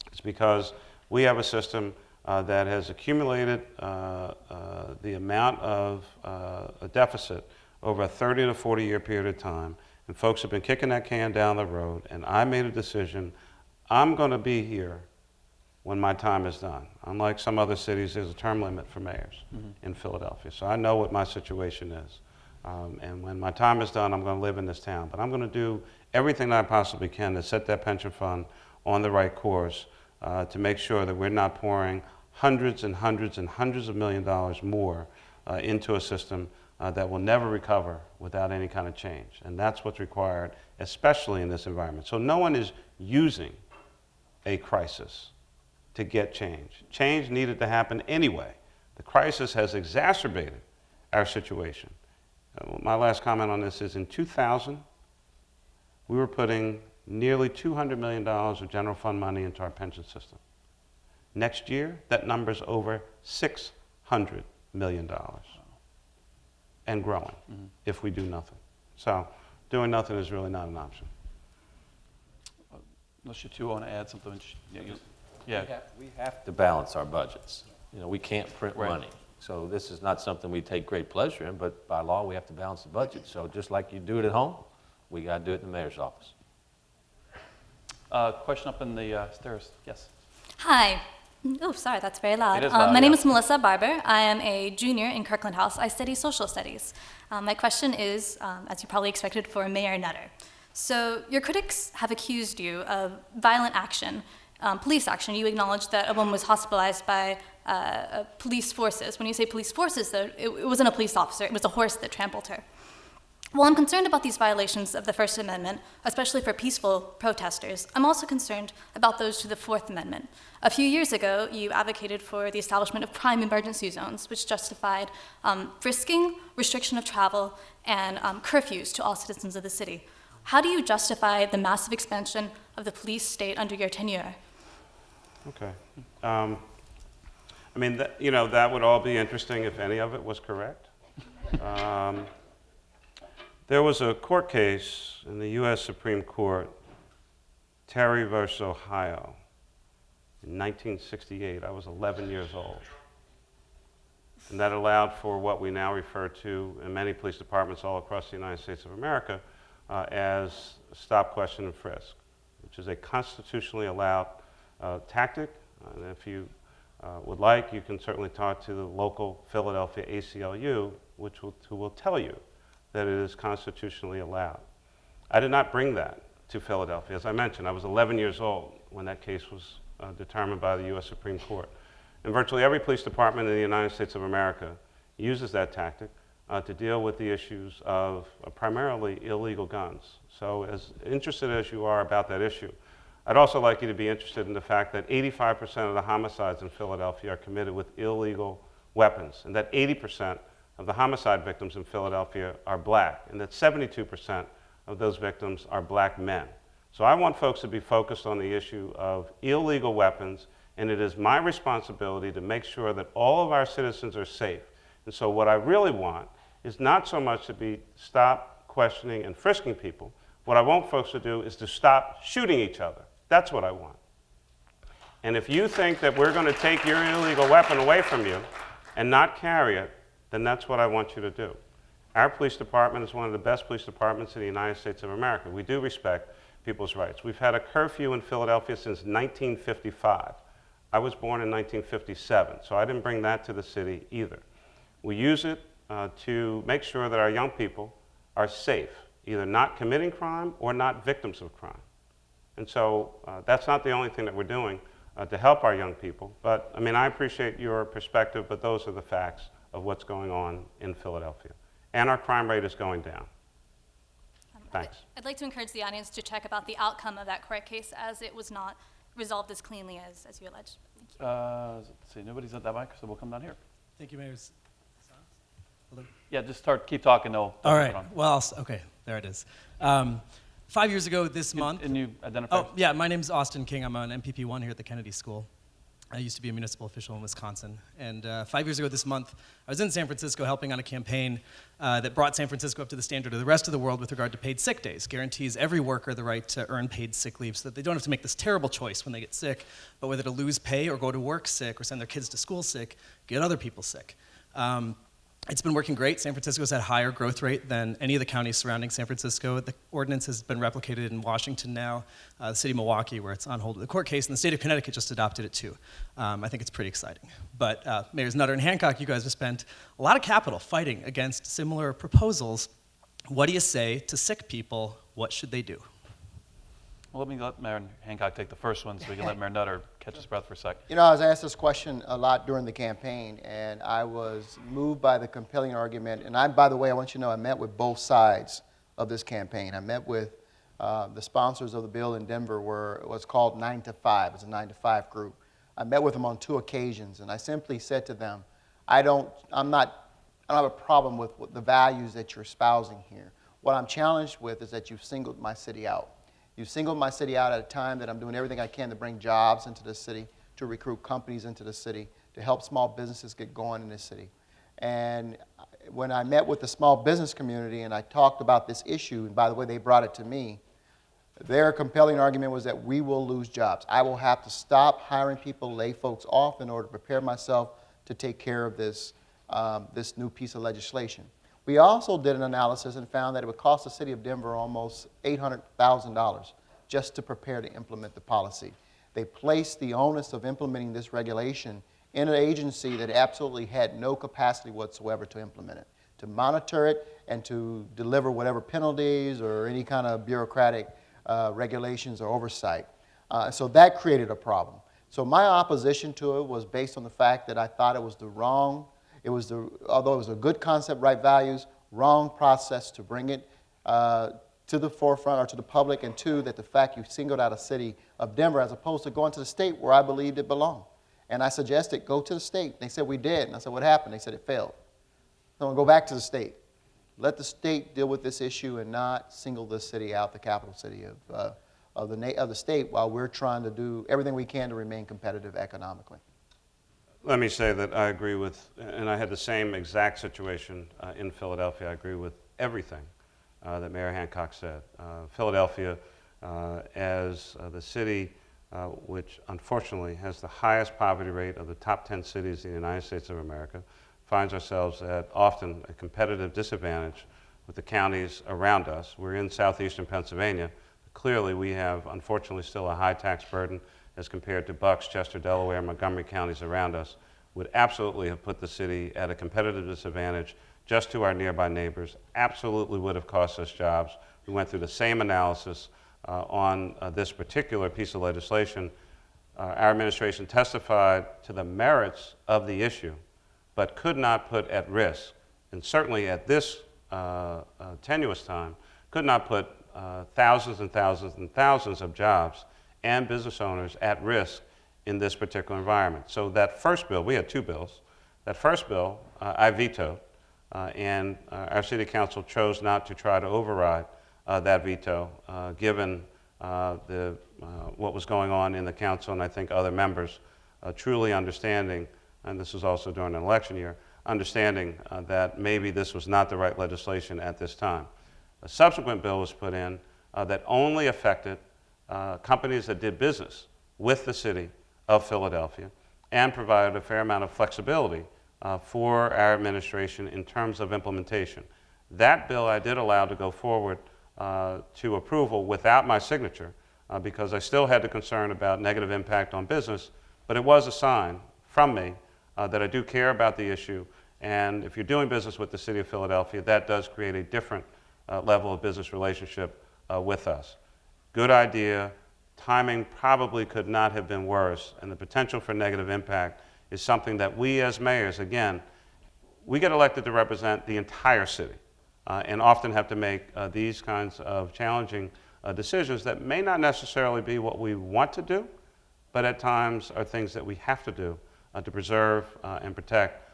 It's because we have a system that has accumulated the amount of a deficit over a 30 to 40 year period of time, and folks have been kicking that can down the road, and I made a decision, I'm going to be here when my time is done. Unlike some other cities, there's a term limit for mayors in Philadelphia, so I know what my situation is. And when my time is done, I'm going to live in this town. But I'm going to do everything that I possibly can to set that pension fund on the right course to make sure that we're not pouring hundreds and hundreds and hundreds of $millions more into a system that will never recover without any kind of change. And that's what's required, especially in this environment. So no one is using a crisis to get change. Change needed to happen anyway. The crisis has exacerbated our situation. My last comment on this is in 2000, we were putting nearly $200 million of general fund money into our pension system. Next year, that number's over $600 million and growing if we do nothing. So doing nothing is really not an option. Unless you two want to add something. Yeah. We have to balance our budgets. We can't print Right. money. So this is not something we take great pleasure in, but by law, we have to balance the budget. So just like you do it at home, we got to do it in the mayor's office. Question up in the stairs. Yes. Hi. Oh, sorry, that's very loud. It is loud, my name yeah. is Melissa Barber. I am a junior in Kirkland House. I study social studies. My question is, as you probably expected, for Mayor Nutter. So your critics have accused you of violent action, police action. You acknowledged that a woman was hospitalized by police forces. When you say police forces, though, it wasn't a police officer. It was a horse that trampled her. While I'm concerned about these violations of the First Amendment, especially for peaceful protesters, I'm also concerned about those to the Fourth Amendment. A few years ago, you advocated for the establishment of crime emergency zones, which justified frisking, restriction of travel, and curfews to all citizens of the city. How do you justify the massive expansion of the police state under your tenure? Okay. I mean, that would all be interesting if any of it was correct. There was a court case in the U.S. Supreme Court, Terry versus Ohio, in 1968. I was 11 years old. And that allowed for what we now refer to in many police departments all across the United States of America as stop, question, and frisk, which is a constitutionally allowed tactic. And if you would like, you can certainly talk to the local Philadelphia ACLU, who will tell you that it is constitutionally allowed. I did not bring that to Philadelphia. As I mentioned, I was 11 years old when that case was determined by the U.S. Supreme Court. And virtually every police department in the United States of America uses that tactic to deal with the issues of primarily illegal guns. So as interested as you are about that issue, I'd also like you to be interested in the fact that 85% of the homicides in Philadelphia are committed with illegal weapons, and that 80% of the homicide victims in Philadelphia are black, and that 72% of those victims are black men. So I want folks to be focused on the issue of illegal weapons, and it is my responsibility to make sure that all of our citizens are safe. And so what I really want is not so much to stop questioning and frisking people. What I want folks to do is to stop shooting each other. That's what I want. And if you think that we're going to take your illegal weapon away from you and not carry it, then that's what I want you to do. Our police department is one of the best police departments in the United States of America. We do respect people's rights. We've had a curfew in Philadelphia since 1955. I was born in 1957, so I didn't bring that to the city either. We use it to make sure that our young people are safe, either not committing crime or not victims of crime. And so that's not the only thing that we're doing to help our young people. But I mean, I appreciate your perspective, but those are the facts of what's going on in Philadelphia. And our crime rate is going down. Thanks. I'd like to encourage the audience to check about the outcome of that court case, as it was not resolved as cleanly as you alleged. Let's see, nobody's at that mic, so we'll come down here. Thank you, Mayor. Hello? Yeah, just keep talking. They'll All put right. it on. Well, okay, there it is. 5 years ago this month. And you identify? Oh, yeah, my name's Austin King. I'm an MPP1 here at the Kennedy School. I used to be a municipal official in Wisconsin. And 5 years ago this month, I was in San Francisco helping on a campaign that brought San Francisco up to the standard of the rest of the world with regard to paid sick days. Guarantees every worker the right to earn paid sick leave so that they don't have to make this terrible choice when they get sick, but whether to lose pay or go to work sick or send their kids to school sick, get other people sick. It's been working great. San Francisco's had higher growth rate than any of the counties surrounding San Francisco. The ordinance has been replicated in Washington now, the city of Milwaukee, where it's on hold with the court case, and the state of Connecticut just adopted it too. I think it's pretty exciting. But Mayors Nutter and Hancock, you guys have spent a lot of capital fighting against similar proposals. What do you say to sick people? What should they do? Well, let me let Mayor Hancock take the first one so we can let Mayor Nutter catch his breath for a sec. You know, I was asked this question a lot during the campaign, and I was moved by the compelling argument. And by the way, I want you to know I met with both sides of this campaign. I met with the sponsors of the bill in Denver, where it was called 9 to 5. It's a 9 to 5 group. I met with them on 2 occasions, and I simply said to them, I don't have a problem with the values that you're espousing here. What I'm challenged with is that you've singled my city out. You've singled my city out at a time that I'm doing everything I can to bring jobs into the city, to recruit companies into the city, to help small businesses get going in this city. And when I met with the small business community and I talked about this issue, and by the way, they brought it to me, their compelling argument was that we will lose jobs. I will have to stop hiring people, lay folks off in order to prepare myself to take care of this, this new piece of legislation. We also did an analysis and found that it would cost the city of Denver almost $800,000 just to prepare to implement the policy. They placed the onus of implementing this regulation in an agency that absolutely had no capacity whatsoever to implement it, to monitor it, and to deliver whatever penalties or any kind of bureaucratic regulations or oversight. So that created a problem. So my opposition to it was based on the fact that I thought it was the wrong, although it was a good concept, right values, wrong process to bring it to the forefront or to the public, and two, that the fact you singled out a city of Denver as opposed to going to the state where I believed it belonged. And I suggested go to the state. They said we did. And I said, what happened? They said it failed. So I'm going to go back to the state. Let the state deal with this issue and not single this city out, the capital city of the state, while we're trying to do everything we can to remain competitive economically. Let me say that I agree with, and I had the same exact situation in Philadelphia. I agree with everything that Mayor Hancock said. Philadelphia, as the city which unfortunately has the highest poverty rate of the top 10 cities in the United States of America, finds ourselves at often a competitive disadvantage with the counties around us. We're in southeastern Pennsylvania. Clearly, we have, unfortunately, still a high tax burden as compared to Bucks, Chester, Delaware, Montgomery counties around us. Would absolutely have put the city at a competitive disadvantage just to our nearby neighbors. Absolutely would have cost us jobs. We went through the same analysis on this particular piece of legislation. Our administration testified to the merits of the issue, but could not put at risk, and certainly at this tenuous time, could not put thousands and thousands and thousands of jobs and business owners at risk in this particular environment. So that first bill, we had 2 bills. That first bill I vetoed, and our city council chose not to try to override that veto, given what was going on in the council, and I think other members truly understanding, and this was also during an election year, understanding that maybe this was not the right legislation at this time. A subsequent bill was put in that only affected companies that did business with the city of Philadelphia and provided a fair amount of flexibility for our administration in terms of implementation. That bill I did allow to go forward to approval without my signature because I still had the concern about negative impact on business, but it was a sign from me that I do care about the issue, and if you're doing business with the city of Philadelphia, that does create a different level of business relationship with us. Good idea. Timing probably could not have been worse, and the potential for negative impact is something that we as mayors, again, we get elected to represent the entire city and often have to make these kinds of challenging decisions that may not necessarily be what we want to do, but at times are things that we have to do to preserve and protect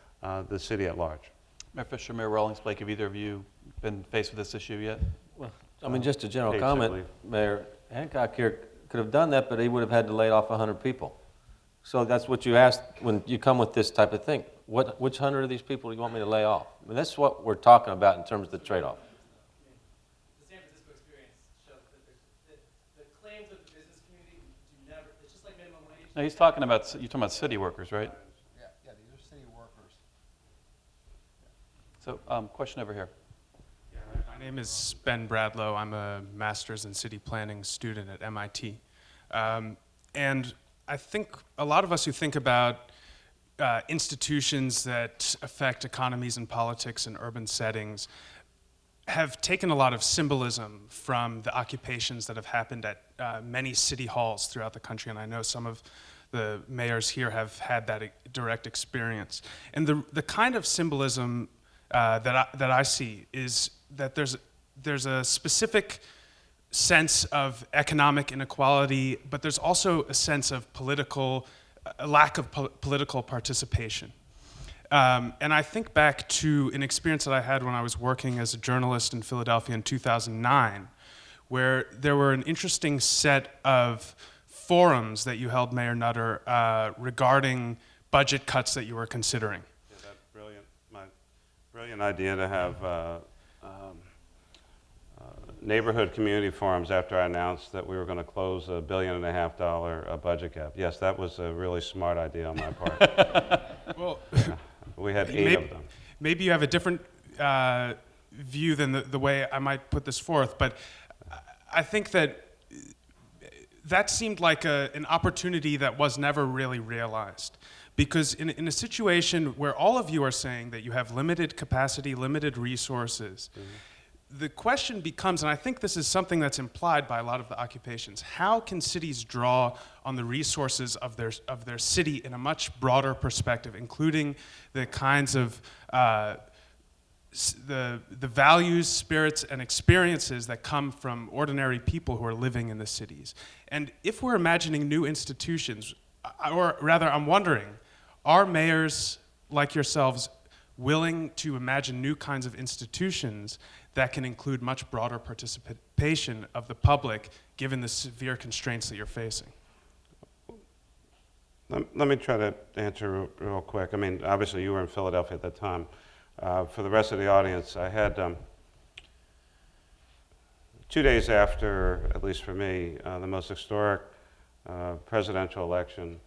the city at large. Mayor Fischer, Mayor Rawlings-Blake, have either of you been faced with this issue yet? Well, I mean, just a general Hey, comment, Sibley. Mayor Hancock here could have done that, but he would have had to lay off 100 people. So that's what you asked when you come with this type of thing. Which 100 of these people do you want me to lay off? I mean, that's what we're talking about in terms of the trade-off. The San Francisco experience shows that the claims of the business community do never, it's just like minimum wage. No, you're talking about city workers, right? Yeah, these are city workers. So, question over here. My name is Ben Bradlow. I'm a master's in city planning student at MIT. And I think a lot of us who think about institutions that affect economies and politics in urban settings have taken a lot of symbolism from the occupations that have happened at many city halls throughout the country, and I know some of the mayors here have had that direct experience. And the kind of symbolism that I see is that there's a specific sense of economic inequality, but there's also a sense of a lack of political participation. And I think back to an experience that I had when I was working as a journalist in Philadelphia in 2009, where there were an interesting set of forums that you held, Mayor Nutter, regarding budget cuts that you were considering. Yeah, my brilliant idea to have neighborhood community forums after I announced that we were going to close $1.5 billion budget gap. Yes, that was a really smart idea on my part. Well, we had 8 of them. Maybe you have a different view than the way I might put this forth, but I think that seemed like an opportunity that was never really realized. Because in a situation where all of you are saying that you have limited capacity, limited resources, the question becomes, and I think this is something that's implied by a lot of the occupations, how can cities draw on the resources of their city in a much broader perspective, including the kinds of the values, spirits, and experiences that come from ordinary people who are living in the cities. And if we're imagining new institutions, or rather I'm wondering, are mayors like yourselves willing to imagine new kinds of institutions that can include much broader participation of the public given the severe constraints that you're facing? Let me try to answer real quick. I mean, obviously you were in Philadelphia at that time. For the rest of the audience, I had 2 days after, at least for me, the most historic presidential election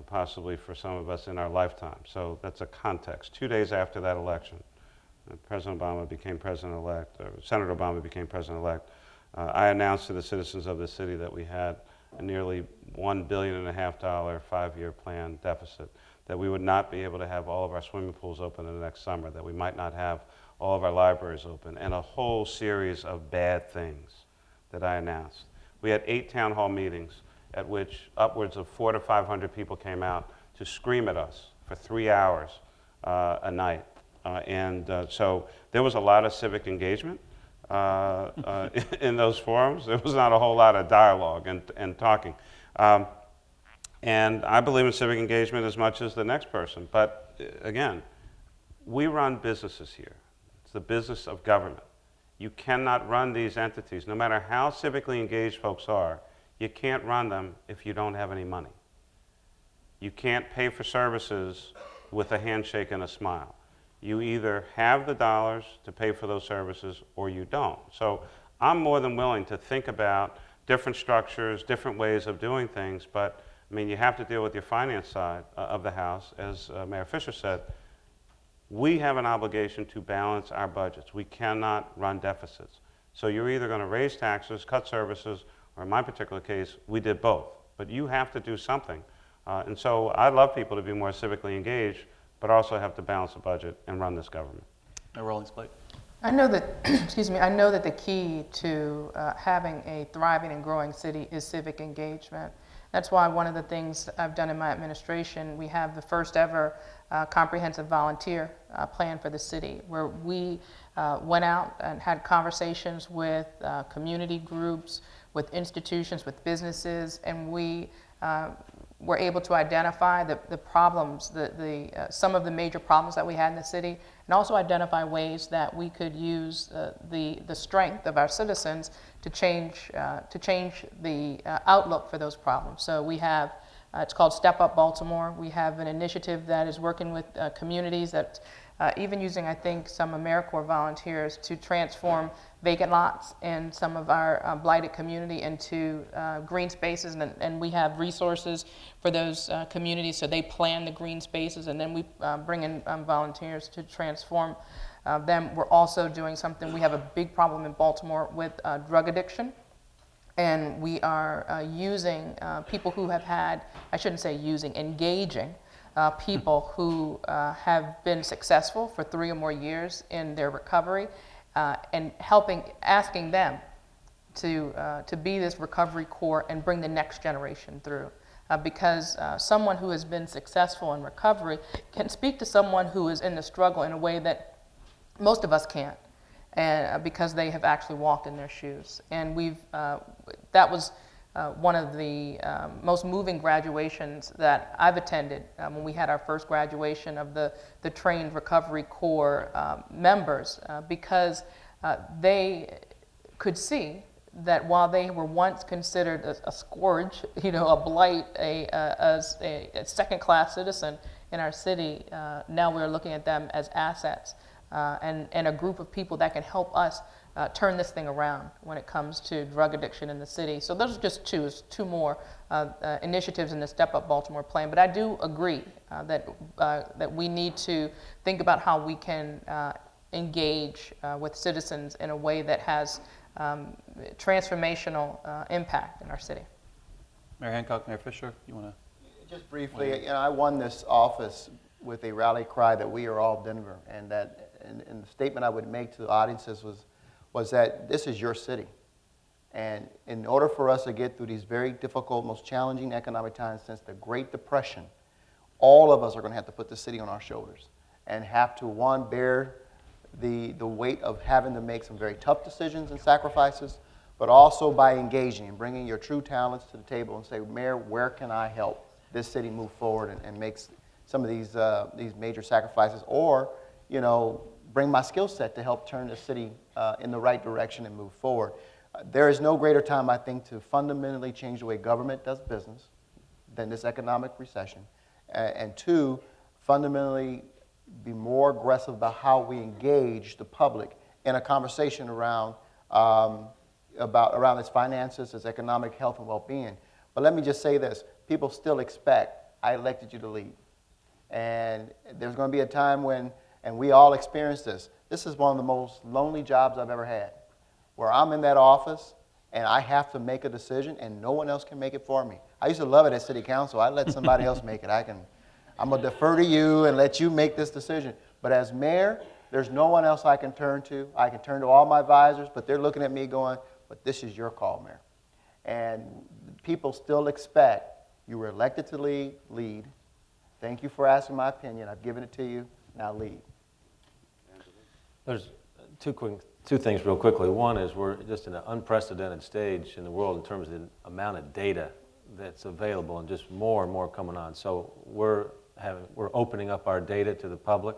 possibly for some of us in our lifetime. So that's a context. 2 days after that election, President Obama became president-elect, or Senator Obama became president-elect, I announced to the citizens of the city that we had a nearly $1.5 billion 5-year plan deficit, that we would not be able to have all of our swimming pools open in the next summer, that we might not have all of our libraries open, and a whole series of bad things that I announced. We had 8 town hall meetings at which upwards of 400 to 500 people came out to scream at us for 3 hours a night. So there was a lot of civic engagement in those forums. There was not a whole lot of dialogue and talking. And I believe in civic engagement as much as the next person. But again, we run businesses here. It's the business of government. You cannot run these entities, no matter how civically engaged folks are, you can't run them if you don't have any money. You can't pay for services with a handshake and a smile. You either have the dollars to pay for those services or you don't. So I'm more than willing to think about different structures, different ways of doing things, but I mean, you have to deal with your finance side of the house. As Mayor Fischer said, we have an obligation to balance our budgets. We cannot run deficits. So you're either going to raise taxes, cut services, or in my particular case, we did both. But you have to do something. And so I love people to be more civically engaged, but also have to balance the budget and run this government. Rawlings-Blake. I know that, excuse me, I know that the key to having a thriving and growing city is civic engagement. That's why one of the things I've done in my administration, we have the first ever comprehensive volunteer plan for the city, where we went out and had conversations with community groups, with institutions, with businesses, and we were able to identify the problems, some of the major problems that we had in the city, and also identify ways that we could use the strength of our citizens to change the outlook for those problems. So we have, it's called Step Up Baltimore. We have an initiative that is working with communities that even using, I think, some AmeriCorps volunteers to transform vacant lots in some of our blighted community into green spaces, and we have resources for those communities, so they plan the green spaces, and then we bring in volunteers to transform Then we're also doing something, we have a big problem in Baltimore with drug addiction. And we are using people who have had, I shouldn't say using, engaging people who have been successful for 3 or more years in their recovery, and asking them to be this recovery core and bring the next generation through. Because someone who has been successful in recovery can speak to someone who is in the struggle in a way that most of us can't, and because they have actually walked in their shoes. And that was one of the most moving graduations that I've attended, when we had our first graduation of the trained recovery core members, because they could see that while they were once considered a scourge, a blight, a second-class citizen in our city, now we're looking at them as assets, and a group of people that can help us turn this thing around when it comes to drug addiction in the city. So those are just two more initiatives in the Step Up Baltimore plan. But I do agree that we need to think about how we can engage with citizens in a way that has transformational impact in our city. Mayor Hancock, Mayor Fischer, you want to? Just briefly, I won this office with a rally cry that we are all Denver, and that, and the statement I would make to the audiences was that this is your city. And in order for us to get through these very difficult, most challenging economic times since the Great Depression, all of us are going to have to put the city on our shoulders and have to, one, bear the weight of having to make some very tough decisions and sacrifices, but also by engaging and bringing your true talents to the table and say, Mayor, where can I help this city move forward and make some of these major sacrifices, or bring my skill set to help turn the city in the right direction and move forward. There is no greater time, I think, to fundamentally change the way government does business than this economic recession, and two, fundamentally be more aggressive about how we engage the public in a conversation around its finances, its economic health and well-being. But let me just say this: people still expect, I elected you to lead, and there's going to be a time when, and we all experience this. This is one of the most lonely jobs I've ever had, where I'm in that office and I have to make a decision and no one else can make it for me. I used to love it at City Council. I let somebody else make it. I'm going to defer to you and let you make this decision. But as mayor, there's no one else I can turn to. I can turn to all my advisors, but they're looking at me going, but this is your call, Mayor. And people still expect, you were elected to lead. Thank you for asking my opinion. I've given it to you. Now lead. There's two things real quickly. One is we're just in an unprecedented stage in the world in terms of the amount of data that's available, and just more and more coming on. So we're opening up our data to the public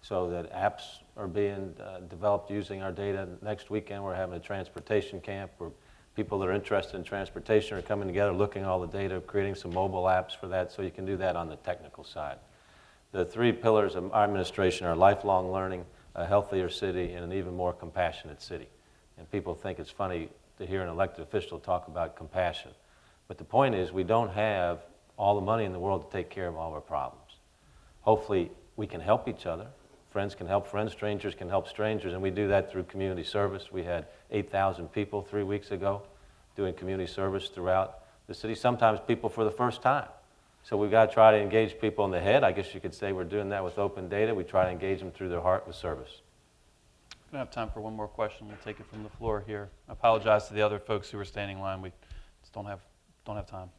so that apps are being developed using our data. Next weekend we're having a transportation camp where people that are interested in transportation are coming together, looking at all the data, creating some mobile apps for that, so you can do that on the technical side. The 3 pillars of our administration are lifelong learning, a healthier city, and an even more compassionate city. And people think it's funny to hear an elected official talk about compassion. But the point is, we don't have all the money in the world to take care of all our problems. Hopefully, we can help each other. Friends can help friends, strangers can help strangers, and we do that through community service. We had 8,000 people 3 weeks ago doing community service throughout the city, sometimes people for the first time. So we've got to try to engage people in the head. I guess you could say we're doing that with open data. We try to engage them through their heart with service. We're going to have time for one more question. We'll take it from the floor here. I apologize to the other folks who were standing in line. We just don't have time.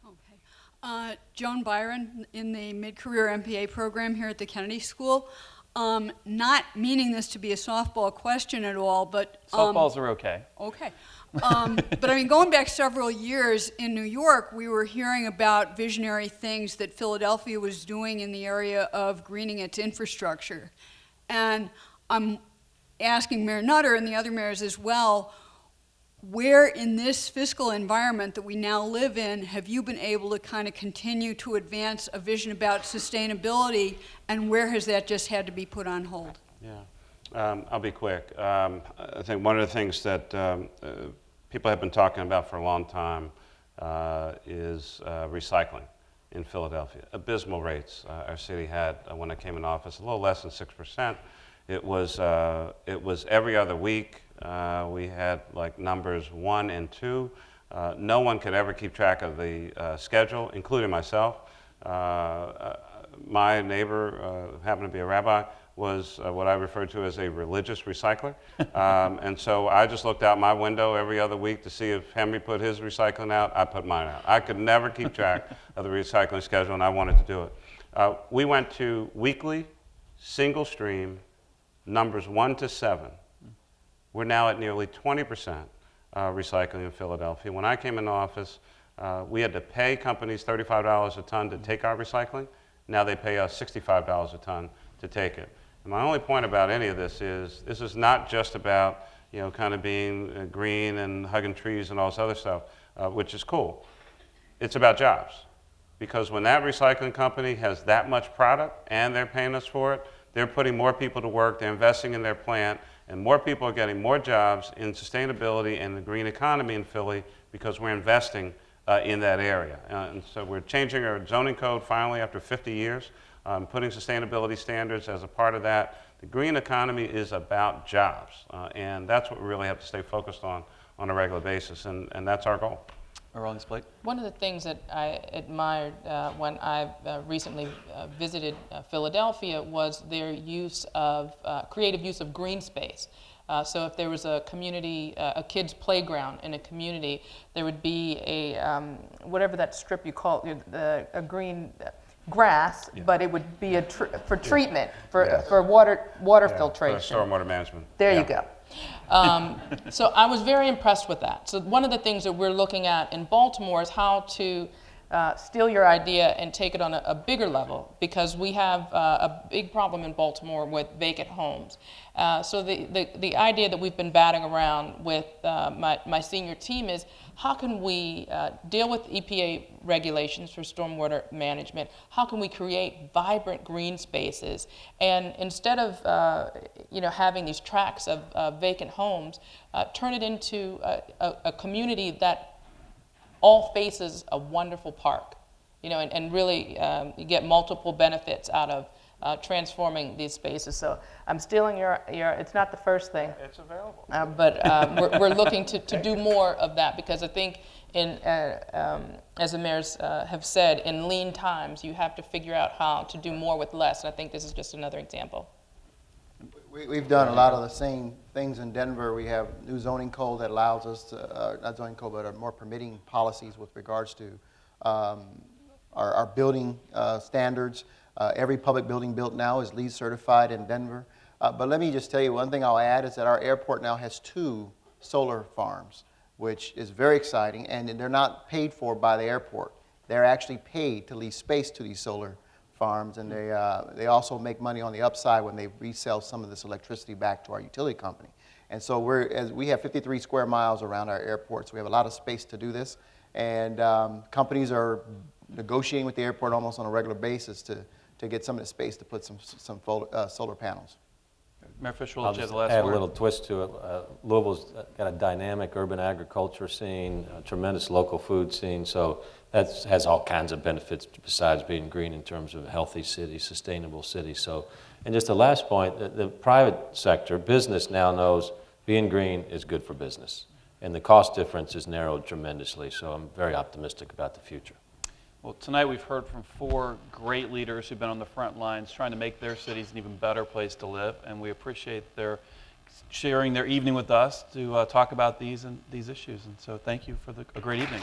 Okay. Joan Byron in the mid-career MPA program here at the Kennedy School. Not meaning this to be a softball question at all, but... Softballs are okay. Okay. But I mean, going back several years in New York, we were hearing about visionary things that Philadelphia was doing in the area of greening its infrastructure. And I'm asking Mayor Nutter and the other mayors as well, where in this fiscal environment that we now live in have you been able to kind of continue to advance a vision about sustainability, and where has that just had to be put on hold? Yeah, I'll be quick. I think one of the things that people have been talking about for a long time is recycling in Philadelphia. Abysmal rates. Our city had, when I came in office, a little less than 6%. It was every other week. We had like numbers 1 and 2. No one could ever keep track of the schedule, including myself. My neighbor, happened to be a rabbi, was what I refer to as a religious recycler. And so I just looked out my window every other week to see if Henry put his recycling out, I put mine out. I could never keep track of the recycling schedule, and I wanted to do it. We went to weekly, single stream, numbers 1 to 7. We're now at nearly 20% recycling in Philadelphia. When I came into office, we had to pay companies $35 a ton to take our recycling. Now they pay us $65 a ton to take it. And my only point about any of this is not just about, you know, kind of being green and hugging trees and all this other stuff, which is cool. It's about jobs. Because when that recycling company has that much product and they're paying us for it, they're putting more people to work, they're investing in their plant, and more people are getting more jobs in sustainability and the green economy in Philly because we're investing in that area. And so we're changing our zoning code finally after 50 years, putting sustainability standards as a part of that. The green economy is about jobs, and that's what we really have to stay focused on a regular basis, and that's our goal. Rawlings-Blake. One of the things that I admired when I recently visited Philadelphia was their use of, creative use of green space. So if there was a community, a kid's playground in a community, there would be a, whatever that strip you call it, a green grass, but it would be for treatment, for water filtration. For stormwater management. There you go. So I was very impressed with that. So one of the things that we're looking at in Baltimore is how to steal your idea and take it on a bigger level, because we have a big problem in Baltimore with vacant homes. So the idea that we've been batting around with my senior team is, how can we deal with EPA regulations for stormwater management? How can we create vibrant green spaces? And instead of having these tracts of vacant homes, turn it into a community that all faces a wonderful park, and really you get multiple benefits out of transforming these spaces. So I'm stealing your it's not the first thing. It's available. But we're looking to do more of that, because I think as the mayors have said, in lean times, you have to figure out how to do more with less. And I think this is just another example. We've done a lot of the same things in Denver. We have new zoning code that allows us to, not zoning code, but more permitting policies with regards to our building standards. Every public building built now is LEED certified in Denver. But let me just tell you, one thing I'll add is that our airport now has 2 solar farms, which is very exciting, and they're not paid for by the airport. They're actually paid to lease space to these solar farms, and they also make money on the upside when they resell some of this electricity back to our utility company. And so we have 53 square miles around our airport, so we have a lot of space to do this. And companies are negotiating with the airport almost on a regular basis to get some of the space to put some solar panels. Mayor Fisher, I'll will you have just the last add word? a little twist to it. Louisville's got a dynamic urban agriculture scene, a tremendous local food scene, so that has all kinds of benefits besides being green in terms of a healthy city, sustainable city. So, and just the last point, the private sector, business now knows being green is good for business, and the cost difference is narrowed tremendously, so I'm very optimistic about the future. Well, tonight we've heard from 4 great leaders who've been on the front lines trying to make their cities an even better place to live, and we appreciate their sharing their evening with us to talk about these issues. And so thank you for a great evening.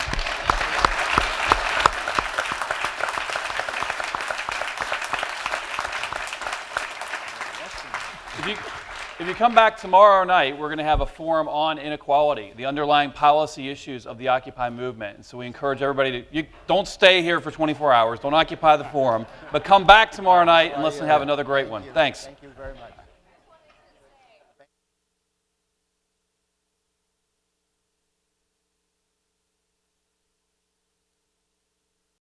If you come back tomorrow night, we're going to have a forum on inequality, the underlying policy issues of the Occupy movement. And so we encourage everybody to, don't stay here for 24 hours, don't occupy the forum, but come back tomorrow night and let's have another great one. Thanks. Thank you very much.